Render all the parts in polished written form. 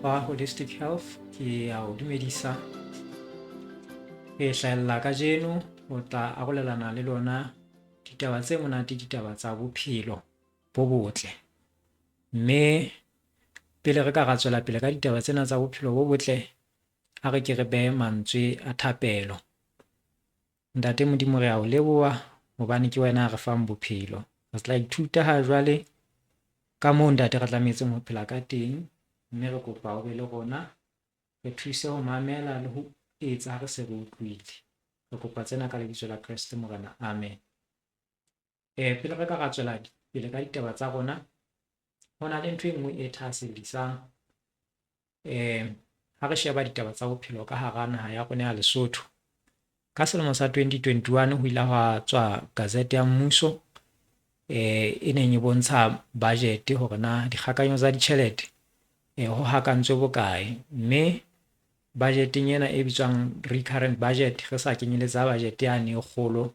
ba Holistic Health, ke a o dumedisa. Ke hlahella kajeno ho tla arolelana le lona ditaba tse monate, ditaba tsa bophelo bo botle. Mme pele re ka ra tswela pele ka ditaba tsena tsa bophelo bo botle, ha re ke re behe mantswe a thapelo. Ntate Modimo, re a o leboha hobane ke wena a re fang bophelo. Re tla ithuta ha jwale ka moo ntate re tlametseng ho phela ka teng, mme re kopa o be le rona, re thuse ho mamela le ho etsa ha re se re utlwile. Re kopa tsena ka lebitso la Kreste Morena, amen. Pele re ka ra tswela pele ka ditaba tsa rona, ho na le ntho e nngwe e thahasellisang ha re sheba ditaba tsa bophelo ka hara naha ya rona ya Lesotho. Ka selemo sa 2021 ho ile hwa tswa gazette ya mmuso e neng e bontsha budget hore na dikgakanyo tsa ditjhelete ho hakantswe bokae, mme budgeteng ena e bitswang recurrent budget, re sa kenyeletsa budget yane e kgolo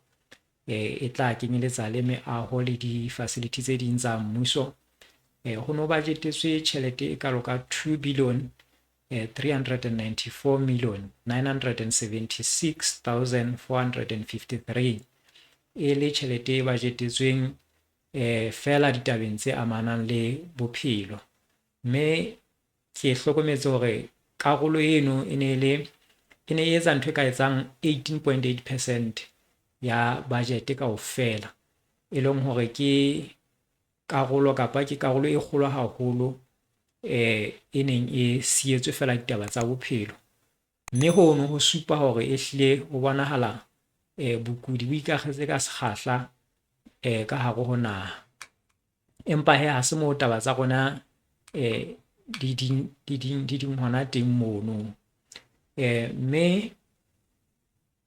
e tla kenyeletsa le meaho le di-facility tse ding tsa mmuso. Ho no budgetetswe tjhelete e kalo ka 2,394,976,453 e le tjhelete e budgetetsweng fela ditabeng tse amanang le bophelo. Mme ke hlokometse hore karolo eno e ne e etsa ntho e ka etsang 18.8% ya budget kaofela, e leng hore ke karolo e kgolo haholo e neng e sietswe fela ditaba tsa bophelo. Mme hono ho supa hore ehlile ho bonahala bokudi bo ikakgetse ka sekgahla ka hare ho naha. Empa ha se moo taba tsa rona di ding hona teng mono. Mme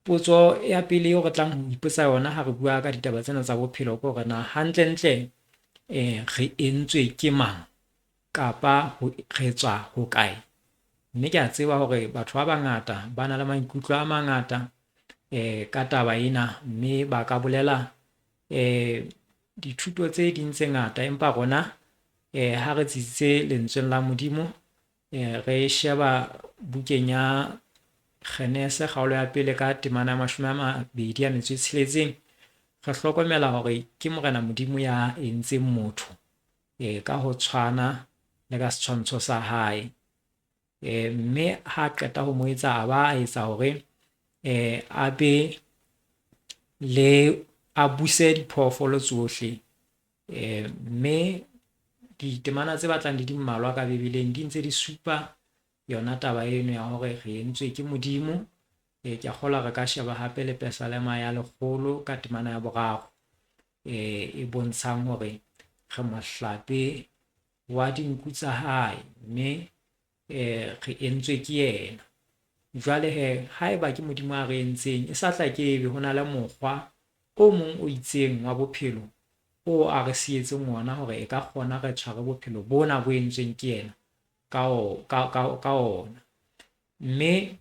potso ya pele eo re tlang ho ipotsa yona ha re bua ka ditaba tsena tsa bophelo ke hore na hantlentle re entswe ke mang, kapa re tswa hokae? Mme ke a tseba hore batho ba bangata ba na le maikutlo a mangata ka taba ena, mme ba ka bolela dithuto tse ding tse ngata, empa rona ha re tsitsitse lentsweng la Modimo, re sheba bukeng ya Genese kgaolo ya pele ka temana ya 26, re hlokomela hore ke Morena Modimo ya entseng motho ka ho tshwana le ka setshwantsho sa hae. Mme ha qeta ho mo etsa a ba a etsa hore a be le a buse diphoofolo tsohle, mme ditemana tse batlang di mmalwa ka Bebeleng di ntse di supa yona taba eno ya hore re entswe ke Modimo. Ke a kgolwa re ka sheba hape le Pesalema ya 100 ka temana ya 3 e bontshang hore re mohlape wa dinku tsa hae, mme re entswe ke yena. Jwale haeba ke Modimo a re entseng, e sa tla ke ebe ho na le mokgwa o mong o itseng wa bophelo o a re sietseng ona hore e ka kgona re tshware bophelo bona bo entsweng ke yena ka ona. Mme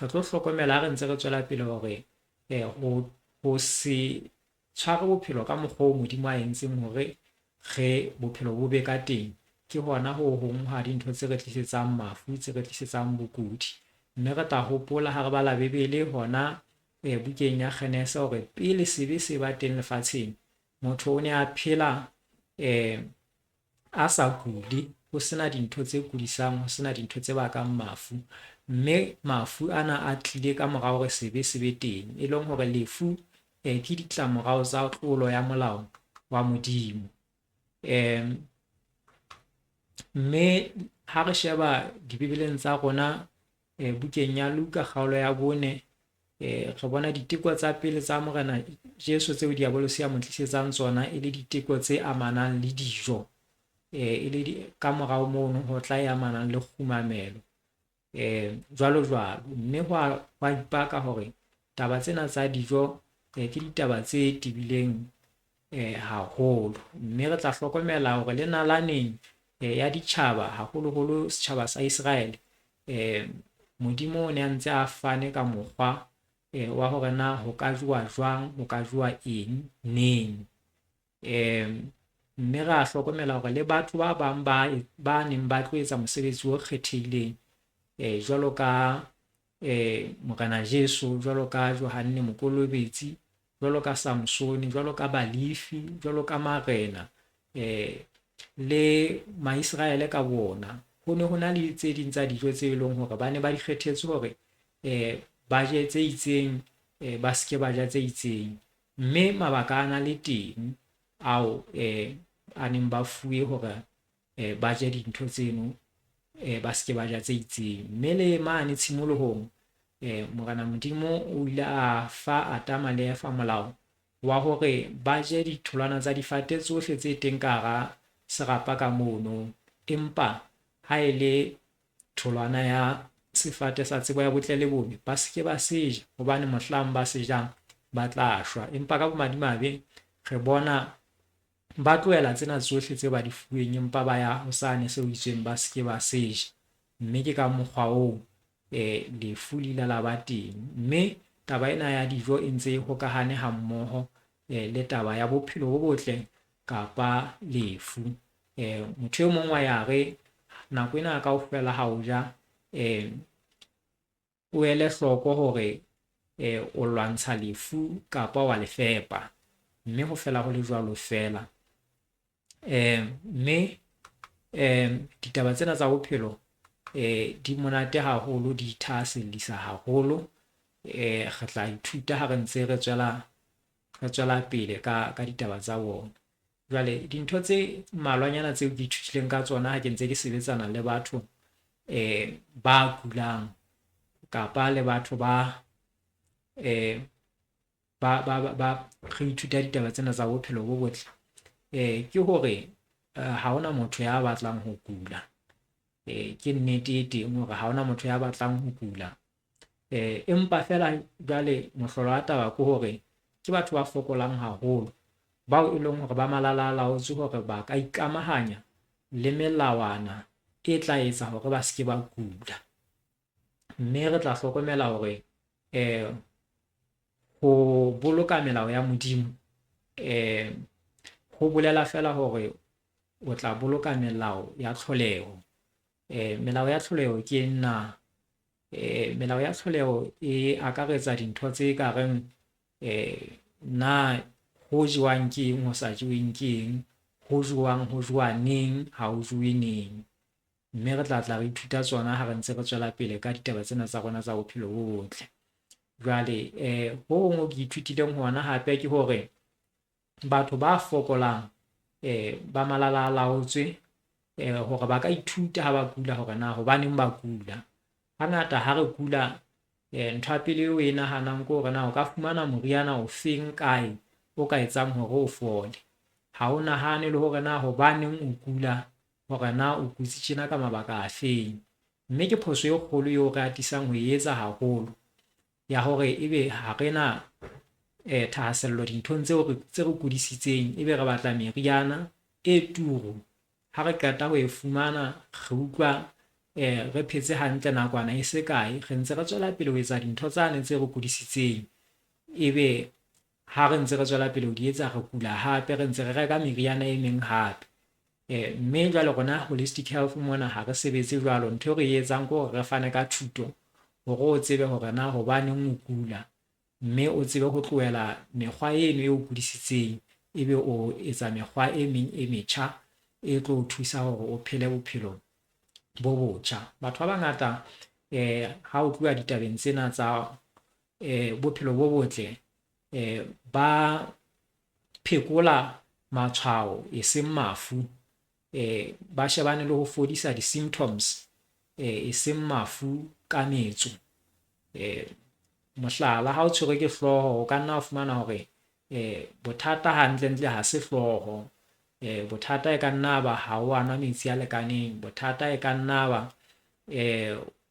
re tlo hlokomela ha re ntse re tswela pele hore ho se tshware bophelo ka mokgwa o Modimo a entseng hore bophelo bo be ka teng, ke hona ho hong ha dintho tse re tlisetsang mafu, tse re tlisetsang bokudi. Mme re tla hopola ha re bala Bebele hona bukeng ya Genese hore pele sebe se ba teng lefatsheng, motho o ne a phela a sa kuli, ho sena dintho tse kudisang, ho sena dintho tse bakang mafu. Mme mafu ana a tlile ka morao hore sebe teng, e leng hore lefu ke ditlamorao tsa tlolo ya molao wa Modimo. Mme ha re sheba dibebeleng tsa rona bukeng ya Luka kgaolo ya 4, re bona diteko tsa pele tsa Morena Jesu tseo diabolos ya mo tlisetsang tsona e le diteko tse amanang le dijo, e le ka morao mono ho tla e amanang le kgumamelo, jwalo. Mme hwa ipaka hore taba tsena tsa dijo ke ditaba tse tebileng haholo. Mme re tla hlokomela hore le nalaneng ya ditjhaba, haholoholo setjhaba sa Israel, Modimo o ne a ntse a fane ka mokgwa wa hore na ho ka jowa jwang, ho ka jowa eng, neng. mme re a hlokomela hore le batho ba bang ba neng ba tlo etsa mosebetsi o kgethehileng jwalo ka Morena Jesu, jwalo ka Johanne Mokolobetsi, jwalo ka Samsone, jwalo ka Balifi, jwalo ka Marena le Maiseraele ka bona. Ho ne ho na le tse ding tsa dijo tse leng hore ba ne ba di kgethetse hore ba je tse itseng, ba seke ba ja tse itseng, mme mabaka a na le teng ao a neng ba fuwe hore ba je dintho tseno, ba seke ba ja tse itseng. Mme le mane tshimolohong Morena Modimo o ile a fa Atama le Eva molao wa hore ba je ditholwana tsa difate tsohle tse teng ka hara serapa ka mono, empa ha e le tholwana ya sefate sa tsebo ya botle le bobe, ba seke ba seja hobane mohlang ba sejang ba tla shwa. Empa ka bomadimabe re bona ba tlohela tsena tsohle tse ba di fuweng, empa ba ya ho sane seo itsweng ba seke ba seja, mme ke ka mokgwa oo lefu le ile la ba teng. Mme taba ena ya dijo e ntse e hokahane ha mmoho le taba ya bophelo bo botle kapa lefu. Motho e mong wa ya re nako ena kaofela ha o ja o ele hloko hore o lwantsha lefu kapa wa le fepa, mme ho fela ho le jwalo fela. Mme ditaba tsena tsa bophelo di monate haholo, di thahasellisa haholo. Re tla ithuta ha re ntse re tswela pele ka ditaba tsa bona. Jwale dintho tse mmalwanyana tseo ke ithutileng ka tsona ha ke ntse ke sebetsana le batho ba kulang kapa le batho ba re ithuta ditaba tsena tsa bophelo bo botle, ke hore ha hona motho ya batlang ho kula. Ke nnete e teng hore ha hona motho ya batlang ho kula, empa fela jwale mohlolo wa taba ke hore ke batho ba fokolang haholo, bao e leng hore ba malala-a-laotswe hore ba ka ikamahanya le melawana e tla etsa hore ba seke ba kula. Mme re tla hlokomela hore ho boloka melao ya Modimo ho bolela fela hore o tla boloka melao ya tlholeho. Melao ya tlholeho ke nna, melao ya tlholeho e akaretsa dintho tse ka reng na ho jewang ke eng, ho sa jeweng ke eng, ho jewang ho jewa neng, ha ho jewe neng. Mme re tla re ithuta tsona ha re ntse re tswela pele ka ditaba tsena tsa rona tsa bophelo bo botle. Jwale ho hong ho ke ithutileng hona hape ke hore batho ba fokolang ba malala-a-laotswe hore ba ka ithuta ha ba kula hore na hobaneng ba kula. Hangata ha re kula ntho ya pele eo e nahanang ke hore na o ka fumana moriana o feng kae o ka etsang hore o fole. Ha o nahane le hore na hobaneng o kula, hore na o kutse tjena ka mabaka a feng. Mme ke phoso e kgolo eo re atisang ho e etsa haholo, ya hore ebe ha re na thahasello dinthong tse re kudisitseng, ebe re batla meriana e turu. Ha re qeta ho e fumana re utlwa re phetse hantle nakwana e se kae, re ntse re tswela pele ho etsa dintho tsane tse re kudisitseng, ebe ha re ntse re tswela pele ho di etsa re kula hape, re ntse re reka meriana e meng hape. Mme jwale rona holistic health mona ha re sebetse jwalo. Ntho e re e etsang ke hore re fane ka thuto hore o tsebe hore na hobaneng o kula, mme o tsebe ho tlohela mekgwa eno e o kudisitseng, ebe o etsa mekgwa e meng e metjha e tlo o thusa hore o phele bophelo bo botjha. Batho ba bangata ha o tluwa ditabeng tsena tsa bophelo bo botle, ba phekola matshwao e seng mafu, ba shebane le ho fodisa di-symptoms e seng mafu ka metso. Mohlala, ha o tshwerwe ke hlooho, o ka nna wa fumana hore bothata hantlentle ha se hlooho, bothata e ka nna ba ha o anwa metsi a lekaneng, bothata e ka nna ba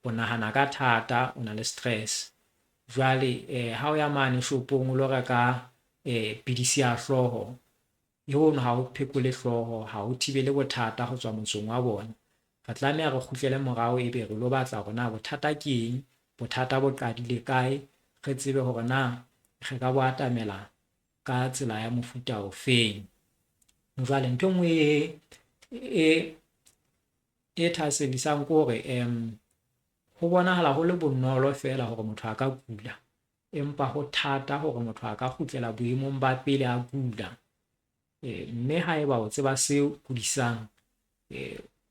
o nahana ka thata, o na le stress. Jwale ha o ya mane shopong o lo reka pidisi ya hlooho, hono ha o phekole hlooho, ha o thibele bothata ho tswa motsong wa bona. Re tlameha re kgutlele morao, ebe re lo batla hore na bothata ke eng, bothata bo qadile kae, re tsebe hore na re ka bo atamela ka tsela ya mofuta o feng. Jwale ntho e nngwe e thasellisang ke hore ho bonahala ho le bonolo fela hore motho a ka kula, empa ho thata hore motho a ka kgutlela boemong ba pele a kula. Mme haeba o tseba seo kudisang, o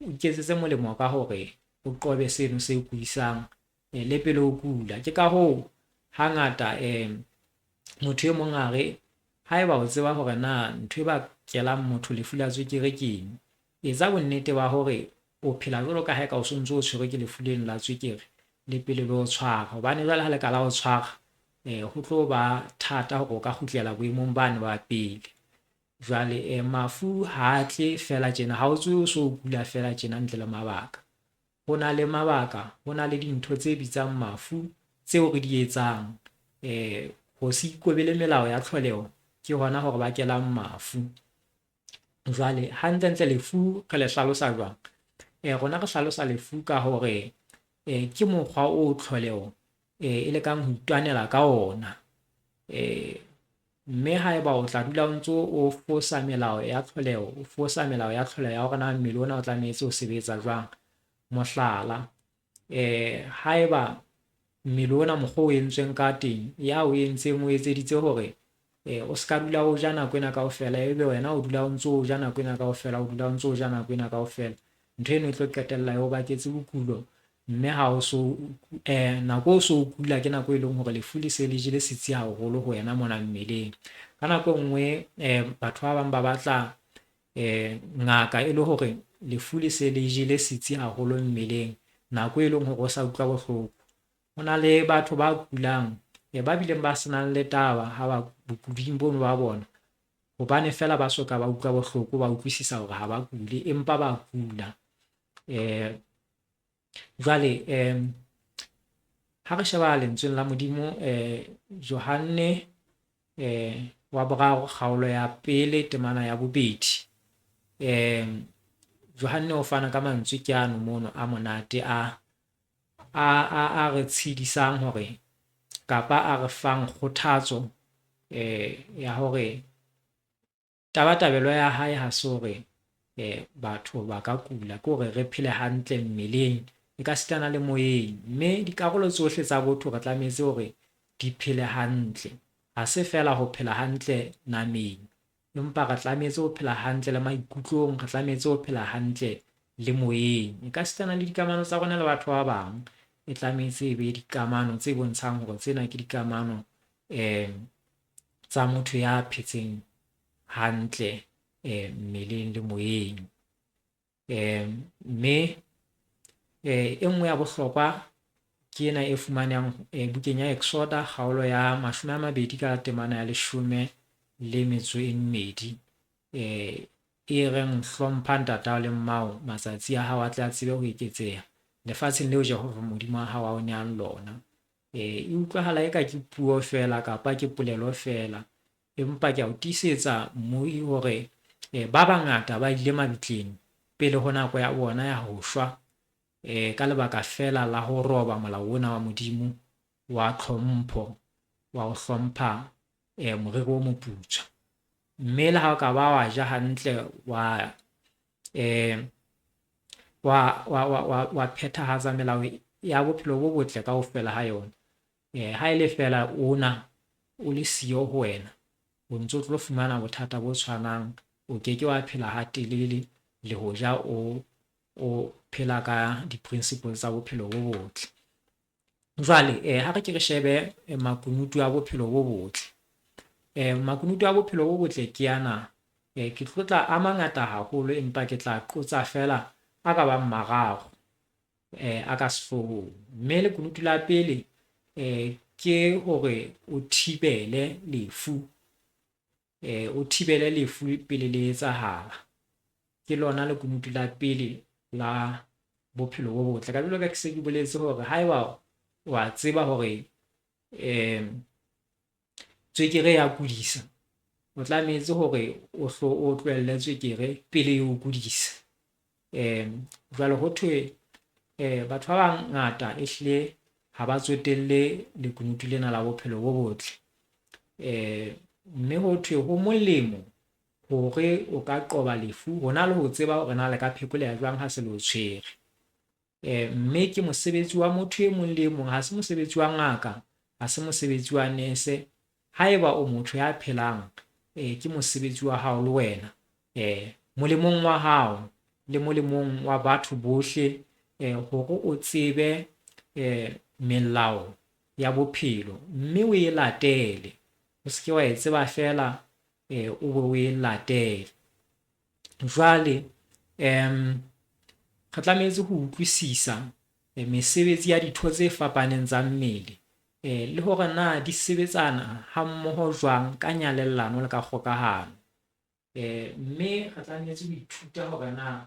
iketsetse molemo ka hore o qobe seno se kudisang le pele o kula. Ke ka hoo hangata motho e mong a re haeba o tseba hore na ntho e ba kelang motho lefu la tswekere ke eng, etsa bonnete ba hore o phela jwalo ka ha eka o sontso o tshwerwe ke lefu leno la tswekere le pele le o tshwara, hobane jwale ha le ka la o tshwara ho tlo ba thata hore o ka kgutlela boemong bane ba pele. Jwale mafu ha tle fela tjena, ha o tswe o so kula fela tjena ntle le mabaka. Ho na le mabaka, ho na le dintho tse bitsang mafu tseo re di etsang ho se ikobele melao ya tlholeho ke hona hore ba kelang mafu. Jwale hantlentle lefu re le hlalosa jwang? Rona re hlalosa lefu ka hore ke mokgwa o tlholeho e lekang ho itwanela ka ona. Mme haeba o tla dula o ntso o fosa melao ya tlholeho, o fosa melao ya tlholeho ya hore na mmele ona o tlametse ho sebetsa jwang. Mohlala, haeba mmele ona mokgwa o entsweng ka teng, ya o entseng o etseditse hore o ska dula o ja nako ena kaofela, ebe wena o dula o ntso o ja nako ena kaofela, o dula o ntso o ja nako ena kaofela, ntho eno e tlo qetella o baketse bokulo. Mme ha o so nako o so kula ke nako e leng hore lefu le se le jele setsi haholo ho wena mona mmeleng. Ka nako e nngwe batho ba bang ba batla ngaka e le hore lefu le se le jele setsi haholo mmeleng, nako e leng hore o sa utlwa bohloko. Ho na le batho ba kulang ba bileng ba senang le taba ha ba bokuding bono ba bona, hobane fela ba soka ba utlwa bohloko, ba utlwisisa hore ha ba kule empa ba kula. Jwale ha re sheba lentsweng la Modimo, Johanne wa 3 kgaolo ya 1 temana ya 2, Johanne o fana ka mantswe ke ano mono a monate a re tshedisang hore kapa a re fang kgothatso ya hore tabatabelo ya hae ha se hore batho ba ka kula, ke hore re phele hantle mmeleng e ka sitana le moyeng. Mme dikarolo tsohle tsa botho re tlametse hore di phele hantle, ha se fela ho phela hantle nameng, empa re tlametse ho phela hantle le maikutlong, re tlametse ho phela hantle le moyeng. E ka sitana le dikamano tsa rona le batho ba bang, e tlametse e be dikamano tse bontshang hore tsena ke dikamano tsa motho ya phetseng hantle mmeleng le moyeng. Mme e nngwe ya bohlokwa ke ena e fumanang bukeng ya Exoda kgaolo ya 20 ka temana ya 12 e reng hlompha ntatao le mmao, matsatsi a hao a tla tsebe ho eketseha lefatsheng leo Jehova Modimo wa hao a o nehang lona. E utlwahala eka ke puo fela kapa ke polelo fela, empa ke a o tiisetsa mmui hore ba bangata ba ile mabitleng pele ho nako ya bona ya ho shwa, ka lebaka fela la ho roba molao ona wa Modimo wa tlhompho, wa ho hlompha moriri o moputswa. Mme le ha o ka ba wa ja hantle, wa phethahatsa melao ya bophelo bo botle kaofela ha yona, ha e le fela ona o le siyo ho wena, o ntso tlo fumana bothata bo tshwanang, o keke wa phela ha telele le ho ja o phela ka di-principles tsa bophelo bo botle. Jwale ha re ke re shebe makunutu a bophelo bo botle, makunutu a bophelo bo botle ke yana, ke tlotla a mangata haholo, empa ke tla qotsa fela a ka bang mararo a ka sehloohong. Mme lekunutu la pele ke hore o thibele lefu, o thibele lefu pele le etsahala, ke lona lekunutu la pele la bophelo bo botle. Ka jwalo ka ke se ke boletse hore haeba wa tseba hore tswekere ya kudisa, o tlametse hore o tlohelle tswekere pele o kudisa. Jwale ho thwe batho ba bangata ehlile ha ba tsotelle lekunutu lena la bophelo bo botle, mme ho thwe ho molemo hore o ka qoba lefu hona le ho tseba hore na le ka phekoleha jwang ha se le o tshwere. Mme ke mosebetsi wa motho e mong le e mong, ha se mosebetsi wa ngaka, ha se mosebetsi wa nese. Haeba o motho ya phelang, ke mosebetsi wa hao le wena, molemong wa hao le molemong wa batho bohle, hore o tsebe melao ya bophelo mme o e latele, o se ke wa e tseba fela o be o e latele. Jwale re tlametse ho utlwisisa mesebetsi ya ditho tse fapaneng tsa mmele, le hore na di sebetsana ha mmoho jwang ka nyalellano le ka kgokahano. Mme re tlametse ho ithuta hore na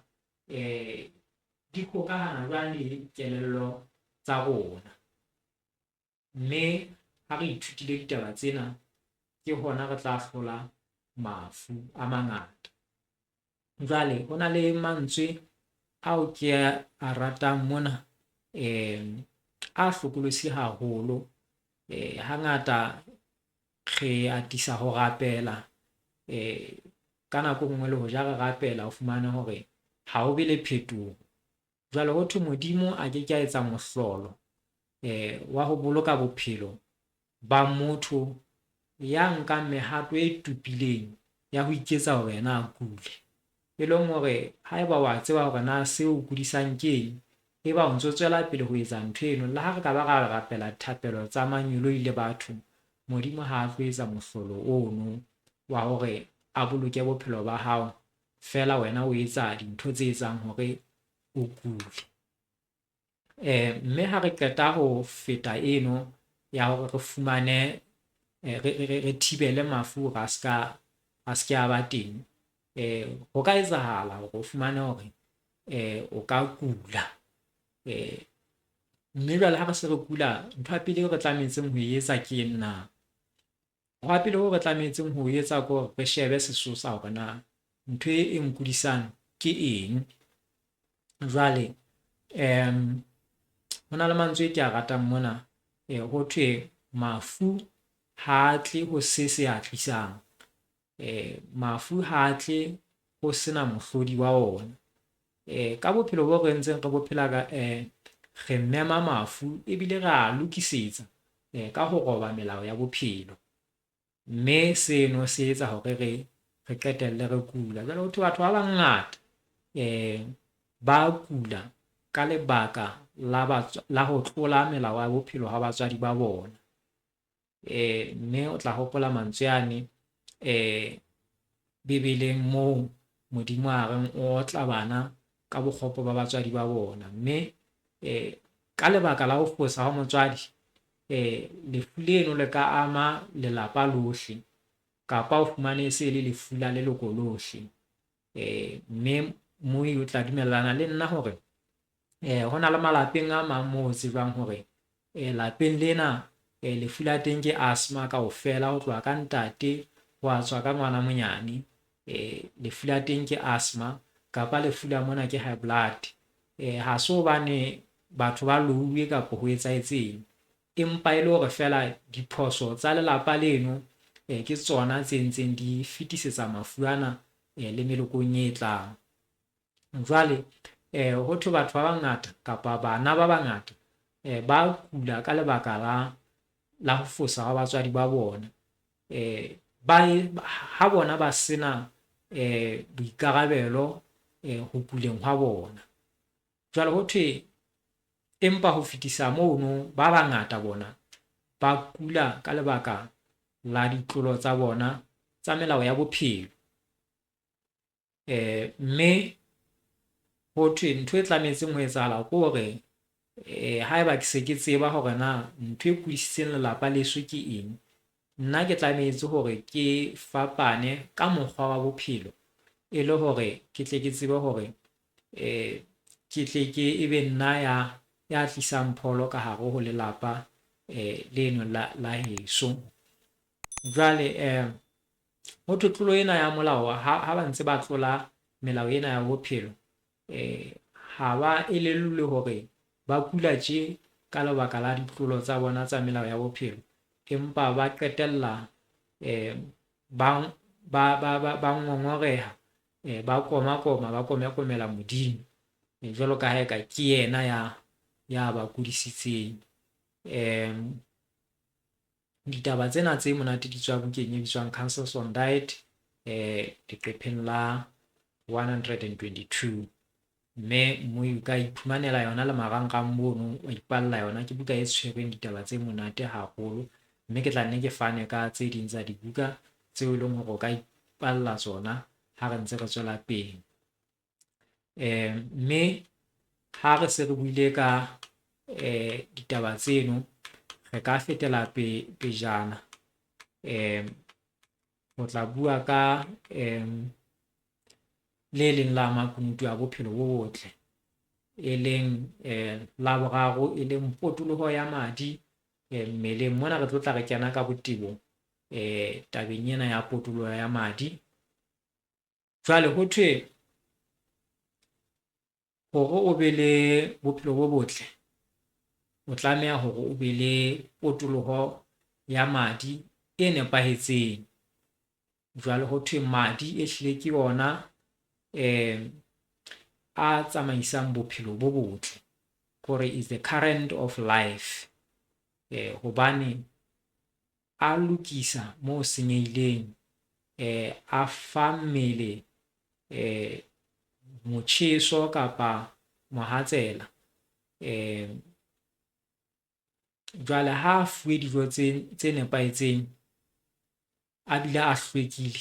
di hokahana jwang le kelello tsa rona, mme ha re ithutile ditaba tsena, ke hona re tla hlola mafu a mangata. Jwale ho na le mantswe ao ke a ratang mona, a hlokolosi haholo. Hangata re atisa ho rapela, ka nako nngwe le ho ja re rapela, o fumane hore ha ho be le phetoho. Jwale ho thwe Modimo a ke ke a etsa mohlolo wa ho boloka bophelo ba motho ya nkang mehato e tupileng ya ho iketsa hore yena a kule, e leng hore haeba wa tseba hore na seo o kudisang keng, e ba o ntso tswela pele ho etsa ntho eno. Le ha re ka ba ra rapela thapelo tsa manyoloi le batho, Modimo ha a tlo etsa mohlolo ono wa hore a boloke bophelo ba hao, fela wena o etsa dintho tse etsang hore o kule. Mme ha re qeta ho feta eno ya hore re fumane re thibele mafu hore a ska a ba teng, ho ka etsahala hore o fumane hore o ka kula, mme jwale ha re se re kula, ntho ya pele re tlametseng ho e etsa ke na, ho ya pele re tlametseng ho etsa ke hore re shebe sesosa hore na ntho e nkudisang ke eng. Jwale ho na le mantswe ke a ratang mona, ho thwe mafu ha tle ho se a tlisang, mafu ha tle ho sena mohlodi wa ona. Ka bophelo bo re ntseng re bophela ka, re mema mafu ebile re a lokisetsa ka ho roba melao ya bophelo, mme seno se etsa hore re qetelle re kula. Jwale ho thwe batho ba bangata ba kula ka lebaka la ho tlola melao ya bophelo ha batswadi ba bona. Mme o tla hopola mantswe yane Bebeleng moo Modimo a reng o otla bana ka bokgopo ba batswadi ba bona, mme ka lebaka la ho fosa ha motswadi, lefu leno le ka ama lelapa lohle, kapa o fumane se le lefu la leloko lohle. Mme moo o tla dumellana le nna hore ho na le malapeng a mang moo tsebang hore lapeng lena lefu la teng ke asthma kaofela, ho tloha ka ntate ho a tswa ka ngwana monyane, lefu la teng ke asthma, kapa lefu la mona ke high blood. Ha se hobane batho ba louwe kapa ho etsahetseng, empa e le hore fela diphoso tsa lelapa leno ke tsona tse ntseng di fetisetsa mafu ana le melokong e tlang. Jwale ho thwe batho ba bangata kapa bana ba bangata ba kula ka lebaka la ho fosa ha batswadi ba bona, ha bona ba sena boikarabelo ho kuleng hwa bona. Jwale ho thwe empa ho fetisa mono, ba bangata bona ba kula ka lebaka la ditlolo tsa bona tsa melao ya bophelo. Mme ho thwe ntho e tlametseng ho etsahala ke hore haeba ke se ke tseba hore na ntho e kudisitseng lelapa leso ke eng, nna ke tlametse hore ke fapane ka mokgwa wa bophelo, e le hore ke tle ke tsebe hore ke tle ke ebe nna ya tlisang pholo ka hare ho lelapa leno la heso. Jwale ho thwe tlolo ena ya molao ha ba ntse ba tlola melao ena ya bophelo, ha ba elellwe hore ba kula tje ka lebaka la ditlolo tsa bona tsa melao ya bophelo, empa ba qetella ba ngongoreha, ba koma ba komela Modimo, jwalo ka ha eka ke yena ya ba kudisitseng. Ditaba tsena tse monate di tswa bukeng e bitswang Counsels on Diet, leqepheng la 122, mme moo o ka iphumanela yona le marangrang mono, wa ipalla yona. Ke buka e tshwereng ditaba tse monate haholo, mme ke tla nne ke fane ka tse ding tsa dibuka tseo e leng hore o ka ipalla tsona ha re ntse re tswela pele. Mme ha re se re buile ka ditaba tseno, re ka fetela pejana ho tla bua ka le leng la makunutu a bophelo bo botle, e leng la boraro, e leng potoloho ya madi mmeleng. Mona re tlo tla re kena ka botebo tabeng ena ya potoloho ya madi. Jwale ho thwe hore o be le bophelo bo botle, o tlameha hore o be le potoloho ya madi e nepahetseng. Jwale ho thwe madi ehlile ke ona a tsamaisang bophelo bo botle, kore is the current of life, hobane a lokisa moo senyehileng, a fa mmele motjheso kapa mohatsela. Jwale ha a fuwe dijo tse nepahetseng, a bile a hlwekile,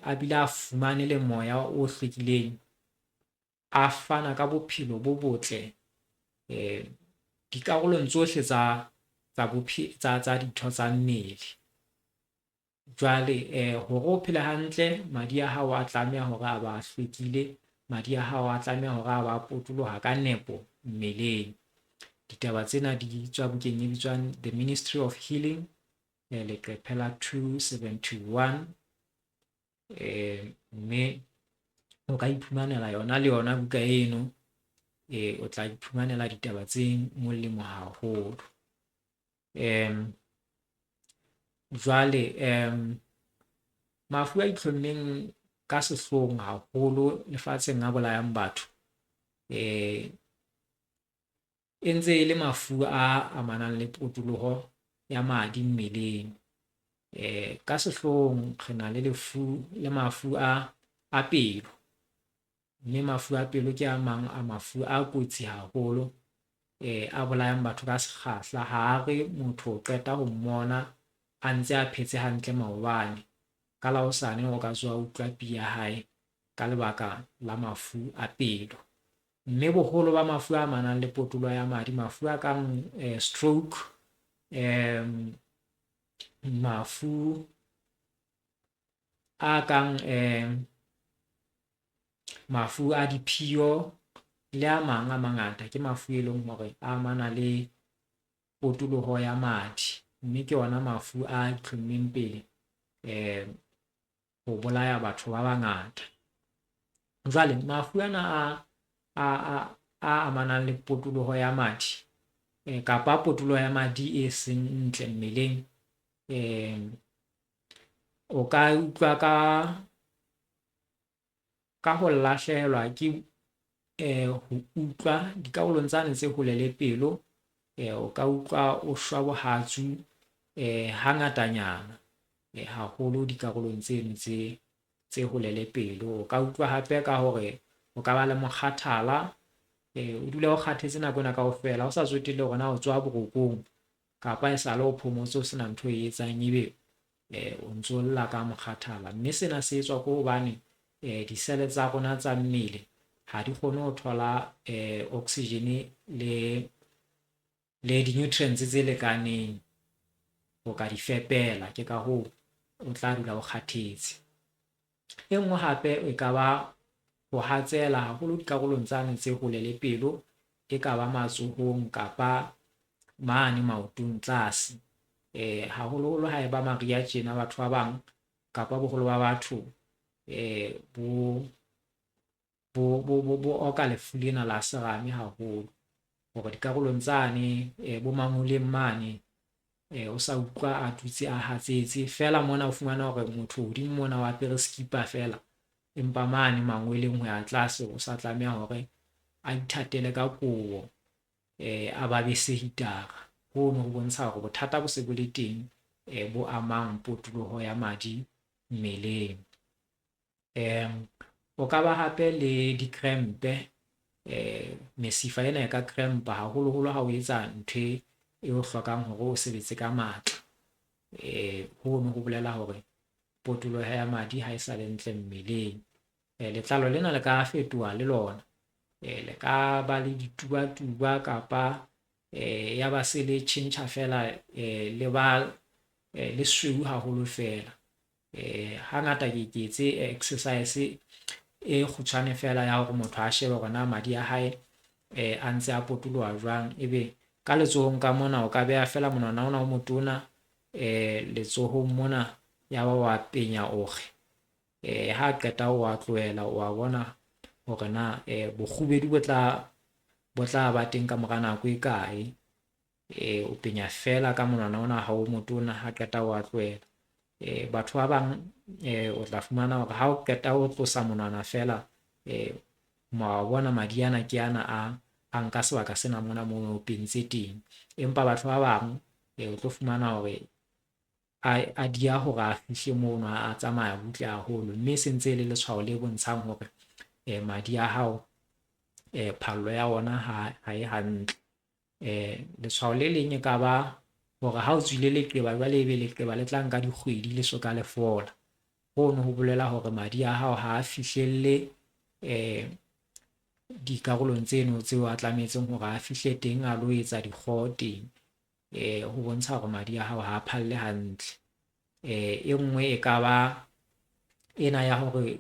a bile a fumane le moya o hlwekileng, a fana ka bophelo bo botle dikarolong tsohle tsa ditho tsa mmele. Jwale hore o phele hantle, madi a hao a tlameha hore a ba hlwekile, madi a hao a tlameha hore a ba potoloha ka nepo mmeleng. Ditaba tsena di tswa bukeng e bitswang The Ministry of Healing, leqephe la 271, mme o ka iphumanela yona le yona buka eno, o tla iphumanela ditaba tse molemo haholo. Jwale mafu a itlhommeng ka sehloohong haholo lefatsheng a bolayang batho, e ntse e le mafu a amanang le potoloho ya madi mmeleng. Ka sehloohong re na le mafu a pelo, mme mafu a pelo ke a mang a mafu a kotsi haholo, a bolayang batho ka sekgahla. Ha re motho o qeta ho mmona a ntse a phetse hantle maobane, ka la hosane o ka tswa utlwa pia hae ka lebaka la mafu a pelo. Mme boholo ba mafu a amanang le potoloho ya madi, mafu a kang stroke, mafu a kang mafu a diphio le a mang a mangata, ke mafu e leng hore a amana le potoloho ya madi, mme ke ona mafu a itlhommeng pele ho bolaya batho ba bangata. Jwale mafu ana a amanang le potoloho ya madi, kapa potoloho ya madi e seng ntle mmeleng, o ka utlwa ka ho lahlehelwa ke ho utlwa dikarolong tsane tse hole le pelo, o ka utlwa o shwa bohatsu hangatanyana, haholo dikarolong tseno tse hole le pelo. O ka utlwa hape ka hore o ka ba le mokgathala, o dula o kgathetse nako ena kaofela, o sa tsotelle hore na o tswa borokong kapa e sale o phomotse o sena ntho e etsang, ebe o ntso lla ka mokgathala. Mme sena se etswa ke hobane di-cell tsa rona tsa mmele ha di kgone ho thola oxygen le di-nutrients tse lekaneng ho ka di fepela, ke ka hoo o tla dula o kgathetse. E nngwe hape e ka ba ho hatsela haholo dikarolong tsane tse hole le pelo, e ka ba matsohong kapa mane maotong tlase, haholoholo ha e ba maria tjena, batho ba bang kapa boholo ba batho bo oka lefu lena la serame haholo, hore dikarolong tsane bo mangoleng mane o sa utlwa a dutse a hatsetse fela. Mona o fumana hore motho hodimo mona o apere skipa fela, empa mane mangweleng ho ya tlase o sa tlameha hore a ithatele ka kobo, a babese hitara. Hono ho bontsha hore bothata bo se bo le teng bo amang potoloho ya madi mmeleng. O ka ba hape le di-cramp-e, mesifa ena e ka cramp-a haholoholo ha o etsa ntho e o hlokang hore o sebetse ka matla. Hono ho bolela hore potoloho ya madi ha e sa le ntle mmeleng. Letlalo lena le ka fetoha le lona, le ka ba le dituba-tuba kapa ya ba se le tjhentjha fela, le ba le sweu haholo fela. Hangata ke etse exercise e kgutshwane fela ya hore motho a shebe hore na madi a hae a ntse a potoloha jwang, ebe ka letsohong ka mona o ka beha fela monwana ona o motona letsohong mona, ya ba wa penya ore ha qeta wa tlohela wa bona hore na bokgubedu bo tla ba teng ka mora nako e kae. O penya fela ka monwana ona ha o motona, ha qeta wa tlohela. Batho ba bang o tla fumana hore ha o qeta ho tlosa monwana fela, wa bona madi ana ke ana a nka sebaka sena mona moo o pentse teng. Empa batho ba bang o tlo fumana hore a diya hore a fihle mono, a tsamaya butle haholo, mme se ntse e le letshwao le bontshang hore madi a hao phallo ya ona ha e hantle. Letshwao le leng e ka ba hore ha o tswile leqeba, jwale ebe leqeba le tla nka dikgwedi le soka le fola. Hono ho bolela hore madi a hao ha a fihlelle dikarolong tseno tseo a tlametseng hore a fihle teng a lo etsa dikgoho teng. Ho bontsha hore madi a hao ha a phalle hantle. E nngwe e ka ba ena ya hore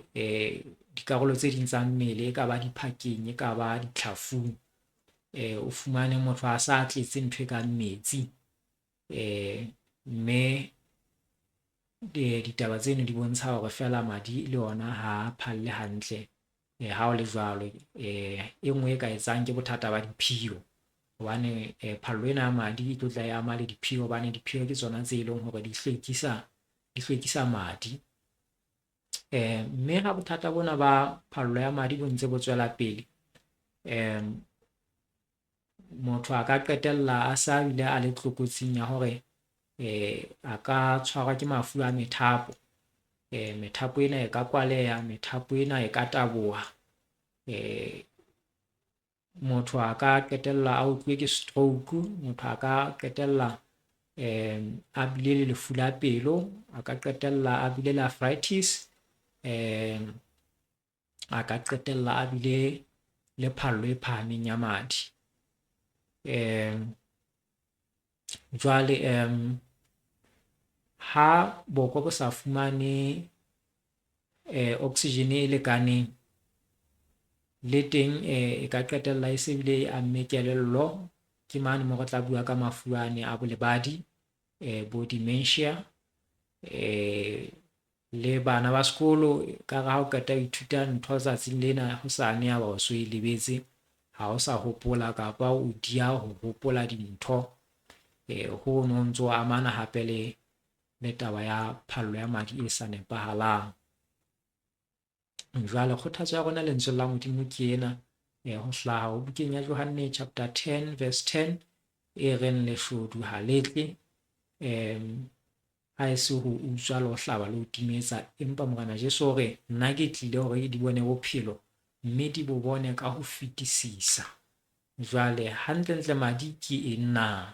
dikarolo tse ding tsa mmele, e ka ba diphakeng, e ka ba ditlhafung, o fumane motho a sa tletse ntho e kang metsi, mme ditaba tseno di bontsha hore fela madi le ona ha a phalle hantle. Ha o le jwalo, e nngwe e ka etsang ke bothata ba diphio, hobane phallo ena ya madi e tlo tla e ama le diphio, hobane diphio ke tsona tse leng hore di hlwekisa madi. Mme ha bothata bona ba phallo ya madi bo ntse bo tswela pele, motho a ka qetella a sa bile a le tlokotsing ya hore a ka tshwarwa ke mafu a methapo. Methapo ena e ka kwaleha, methapo ena e ka taboha, motho a ka qetella a utlwe ke stroke, motho a ka qetella a bile le lefu la pelo, a ka qetella a bile le arthritis, a ka qetella a bile le phallo e phahameng ya madi. Jwale ha boko bo sa fumane oxygen e lekaneng, le teng e ka qetella e se bile e amme kelello. Ke mane mo re tla bua ka mafu ane a bolebadi, bo dementia. Le bana ba sekolo, ka re ha o qeta ho ithuta ntho tsatsing lena, hosane ya ba o so e lebetse, ha o sa hopola kapa o diya ho hopola dintho. Ho no ntso amana hape le taba ya phallo ya madi e sa nepahalang. Jwale kgothatso ya rona lentsweng la Modimo ke ena, ho hlaha ho bukeng ya Johanne chapter 10 verse 10, e reng leshodu ha letle ha e se ho utswa le ho hlaba le ho timetsa, empa Morena Jesu o re nna ke tlile hore di bone bophelo, mme di bo bone ka ho fetisisa. Jwale hantlentle madi ke eng na?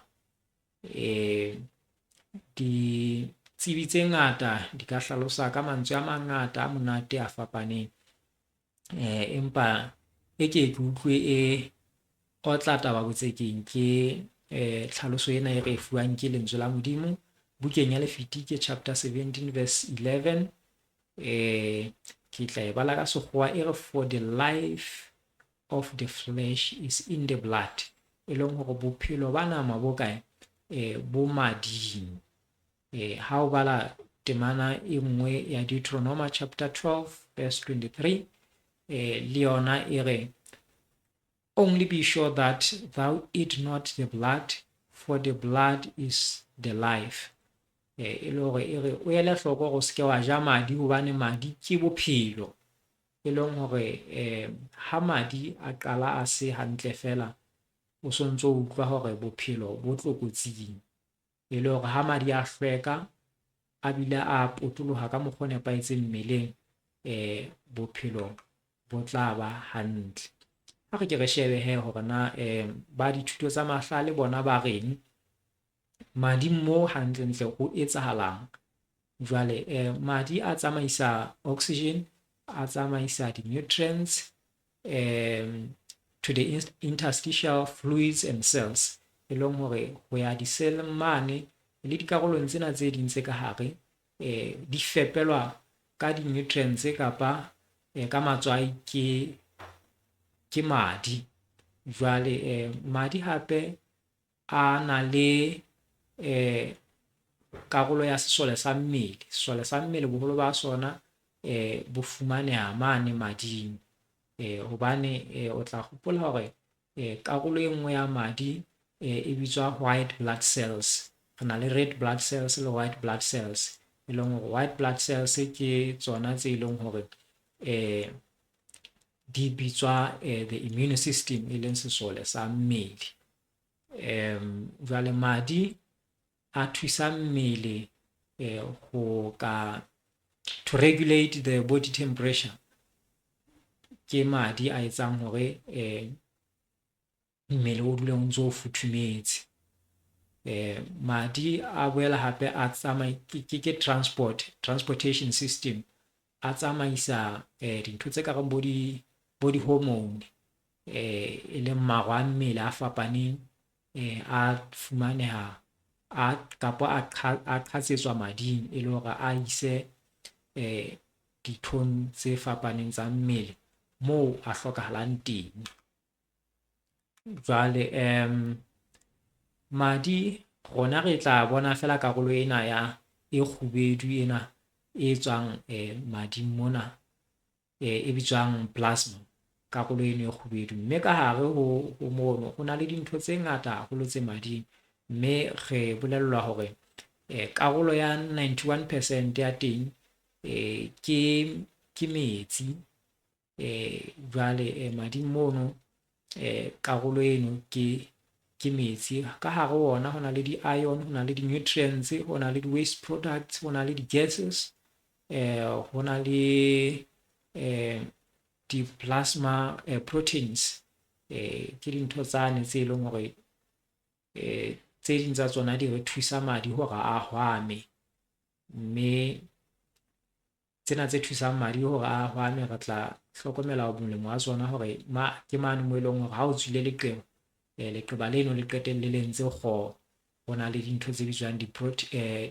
Ditsebi tse ngata di ka hlalosa ka mantswe a mangata a monate a fapaneng, empa e ke utlwe e otla taba botsekeng ke tlhaloso ena e re fuwang ke lentswe la Modimo bukeng ya Lefitike chapter 17 verse 11. Ke tla e bala ka sekgowa e re, for the life of the flesh is in the blood, e leng hore bophelo ba nama bo kae, bo mading. Ha o bala temana e nngwe ya Deuteronomy chapter 12 verse 23, le yona e re, only be sure that thou eat not the blood, for the blood is the life. E le hore e re o ele hloko go se ke wa ja madi hobane madi ke bophelo, e leng hore ha madi a qala a se hantle fela o so ntso utlwa hore bophelo bo tlokotsing, e le hore ha madi a hlweka a bile a potoloha ka mokgwa o nepahetseng mmeleng, bophelo bo tla ba hantle. Ha re ke re shebe hee hore na ba dithuto tsa mahlale bona ba reng madi mo hantlentle ho etsahalang. Jwale madi a tsamaisa oxygen, a tsamaisa di-nutrients to the interstitial fluids and cells, e leng hore ho ya di-cell mane le dikarolong tsena tse ding tse ka hare di fepelwa ka di-nutrients kapa ka matswai ke madi. Jwale madi hape a na le karolo ya sesole sa mmele. Sesole sa mmele boholo ba sona bo fumaneha mane mading, hobane o tla hopola hore karolo e nngwe ya madi e bitswa white blood cells. Re na le red blood cells le white blood cells, e leng hore white blood cells ke tsona tse e leng hore di bitswa the immune system, e leng sesole sa mmele. Jwale madi a thusa mmele to regulate the body temperature. Ke madi a etsang hore mmele o dule o ntso o futhumetse. Madi a boela hape a ke transportation system, a tsamaisa dintho tse ka reng bo di-hormone, e leng marwa a mmele a fapaneng, a fumaneha kapo a qhatsetswa mading, e le hore a ise dithong tse fapaneng tsa mmele moo a hlokahalang teng. Jwale madi rona re tla bona fela karolo ena e kgubedu ena e tswang mading mona, e bitswang plasma, karolo eno e kgubedu, mme ka hare ho mono ho na le dintho tse ngata haholo tse mading, mme re bolellwa hore karolo ya 91% ya teng ke metsi. Jwale mading mono karolo eno ke metsi. Ka hare ona ho na le di-ion, ho na le di-nutrients, ho na le di-waste products, ho na le di-gases, ho na le di-plasma proteins, ke dintho tsane tse leng hore tse ding tsa tsona di re thusa madi hore a hwame, mme tsena tse thusang madi hore a hwame re tla hlokomela molemo wa tsona hore ke mane mo e leng hore ha o tswile leqeba leno le qetelle le entse kgoro, ho na le dintho tse bitswang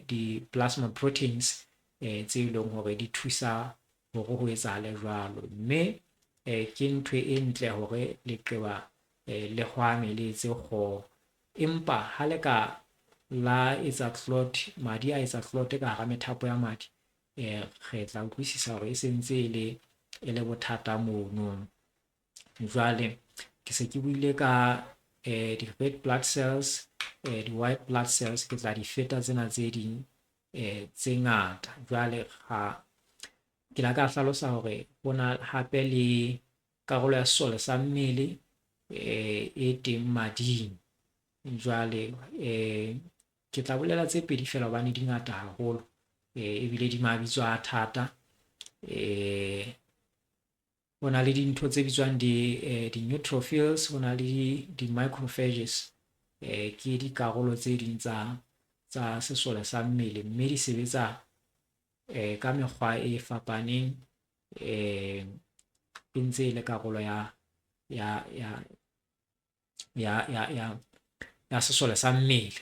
di-plasma proteins tse leng hore di thusa hore ho etsahale jwalo, mme ke ntho e ntle hore leqeba le hwame le etse kgoro. Empa ha le ka la etsa clot, madi a etsa clot ka hara methapo ya madi, re tla utlwisisa hore e sentse e le bothata mono. Jwale ke se ke buile ka di-red blood cells, di-white blood cells, ke tla di feta tsena tse ding tse ngata. Jwale ke la ka hlalosa hore ho na hape le karolo ya sesole sa mmele e teng mading. Jwale ke tla bolela tse pedi fela hobane di ngata haholo, ebile di mabitso a thata. Ho na le dintho tse bitswang di-neutrophils, ho na le di-macrophages, ke dikarolo tse ding tsa sesole sa mmele, mme di sebetsa ka mekgwa e fapaneng, e ntse e le karolo ya sesole sa mmele.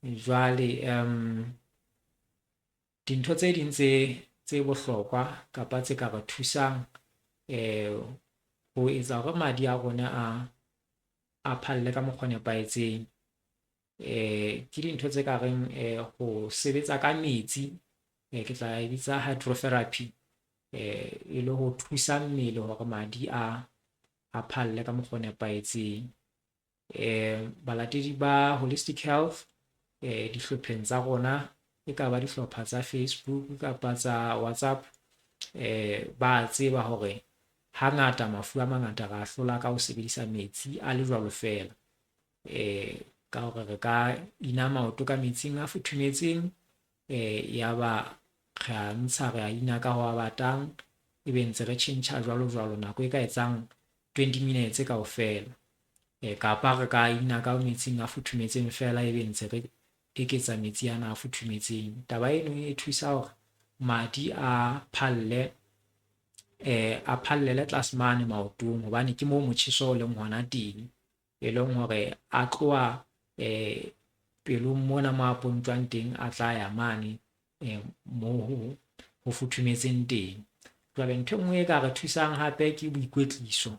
Jwale dintho tse ding tse bohlokwa kapa tse ka re thusang ho etsa hore madi a rona a phalle ka mokgwa nepahetseng, ke dintho tse ka reng ho sebetsa ka metsi, ke tla e bitsa hydrotherapy, e le ho thusa mmele hore madi a phalle ka mokgwa nepahetseng. balatedi ba Holistic Health dihlopheng tsa rona, e ka ba dihlopha tsa Facebook kapa tsa WhatsApp, ba tseba hore hangata mafu a mangata ra hlola ka ho sebedisa metsi a le jwalo fela, ka hore re ka ina maoto ka metsing a futhumetseng, yaba re a ntsha re a ina ka ho a batang, ebe ntse re tjhentjha jwalo jwalo nako e ka etsang 20 minutes kaofela, kapa re ka ina ka metsing a futhumetseng fela, ebe ntse re eketsa metsi ana a futhumetseng. Taba eno e thusa hore madi a phallele tlase mane maotong, hobane ke moo motjheso o leng hona teng, e leng hore a tloha pelong mona mo a pontjwang teng, a tla ya mane moo ho futhumetseng teng. Jwale ntho e nngwe e ka re thusang hape ke boikwetliso,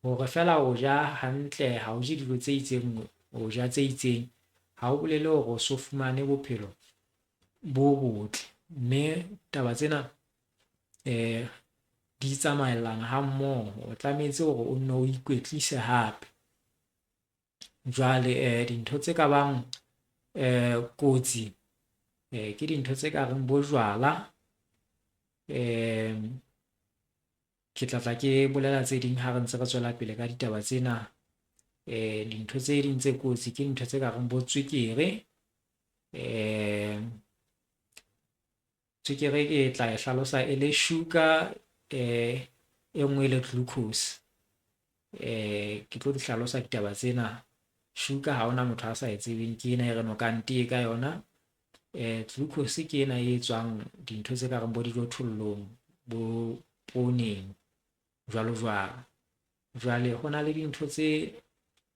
hore fela o ja hantle, ha o je dijo tse itseng, o ja tse itseng, ha o bolele hore o so fumane bophelo bo botle, mme taba tsena di tsamaellana ha mmoho. O tlametse hore o nno o ikwetlise hape. Jwale dintho tse ka bang kotsi ke dintho tse ka reng bo jwala, ke tlatla ke bolela tse ding ha re ntse re tswela pele ka ditaba tsena. Dintho tse ding tse kotsi ke ntho tse ka reng bo tswekere, tswekere ke tla e hlalosa e le sugar, e nngwe le glucose. Ke tlo di hlalosa ditaba tsena. Sugar ha hona motho a sa e tsebeng, ke ena e re nokang tee ka yona. Glucose ke ena e etswang dintho tse ka reng bo dijothollong, bo pooneng, jwalo jwalo. Jwale ho na le dintho tse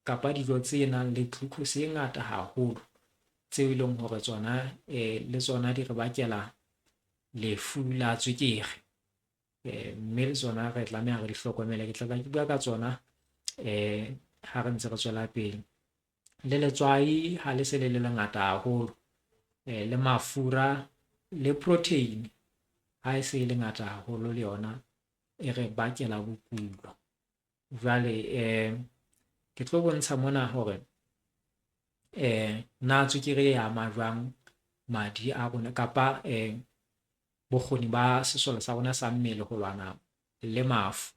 kapa dijo tse nang le glucose e ngata haholo, tseo e leng hore tsona le tsona di re bakela lefu la tswekere, mme le tsona re tlameha re di hlokomele. Ke tla ke bua ka tsona ha re ntse re tswela pele. Le letswai ha le se le ngata haholo, le mafura le protein ha e se le ngata haholo, le yona e re bakela bokulo. Jwale ke tlo bontsha mona hore na tswekere e ama jwang madi a rona, kapa bokgoni ba sesole sa rona sa mmele ho lwana le mafu.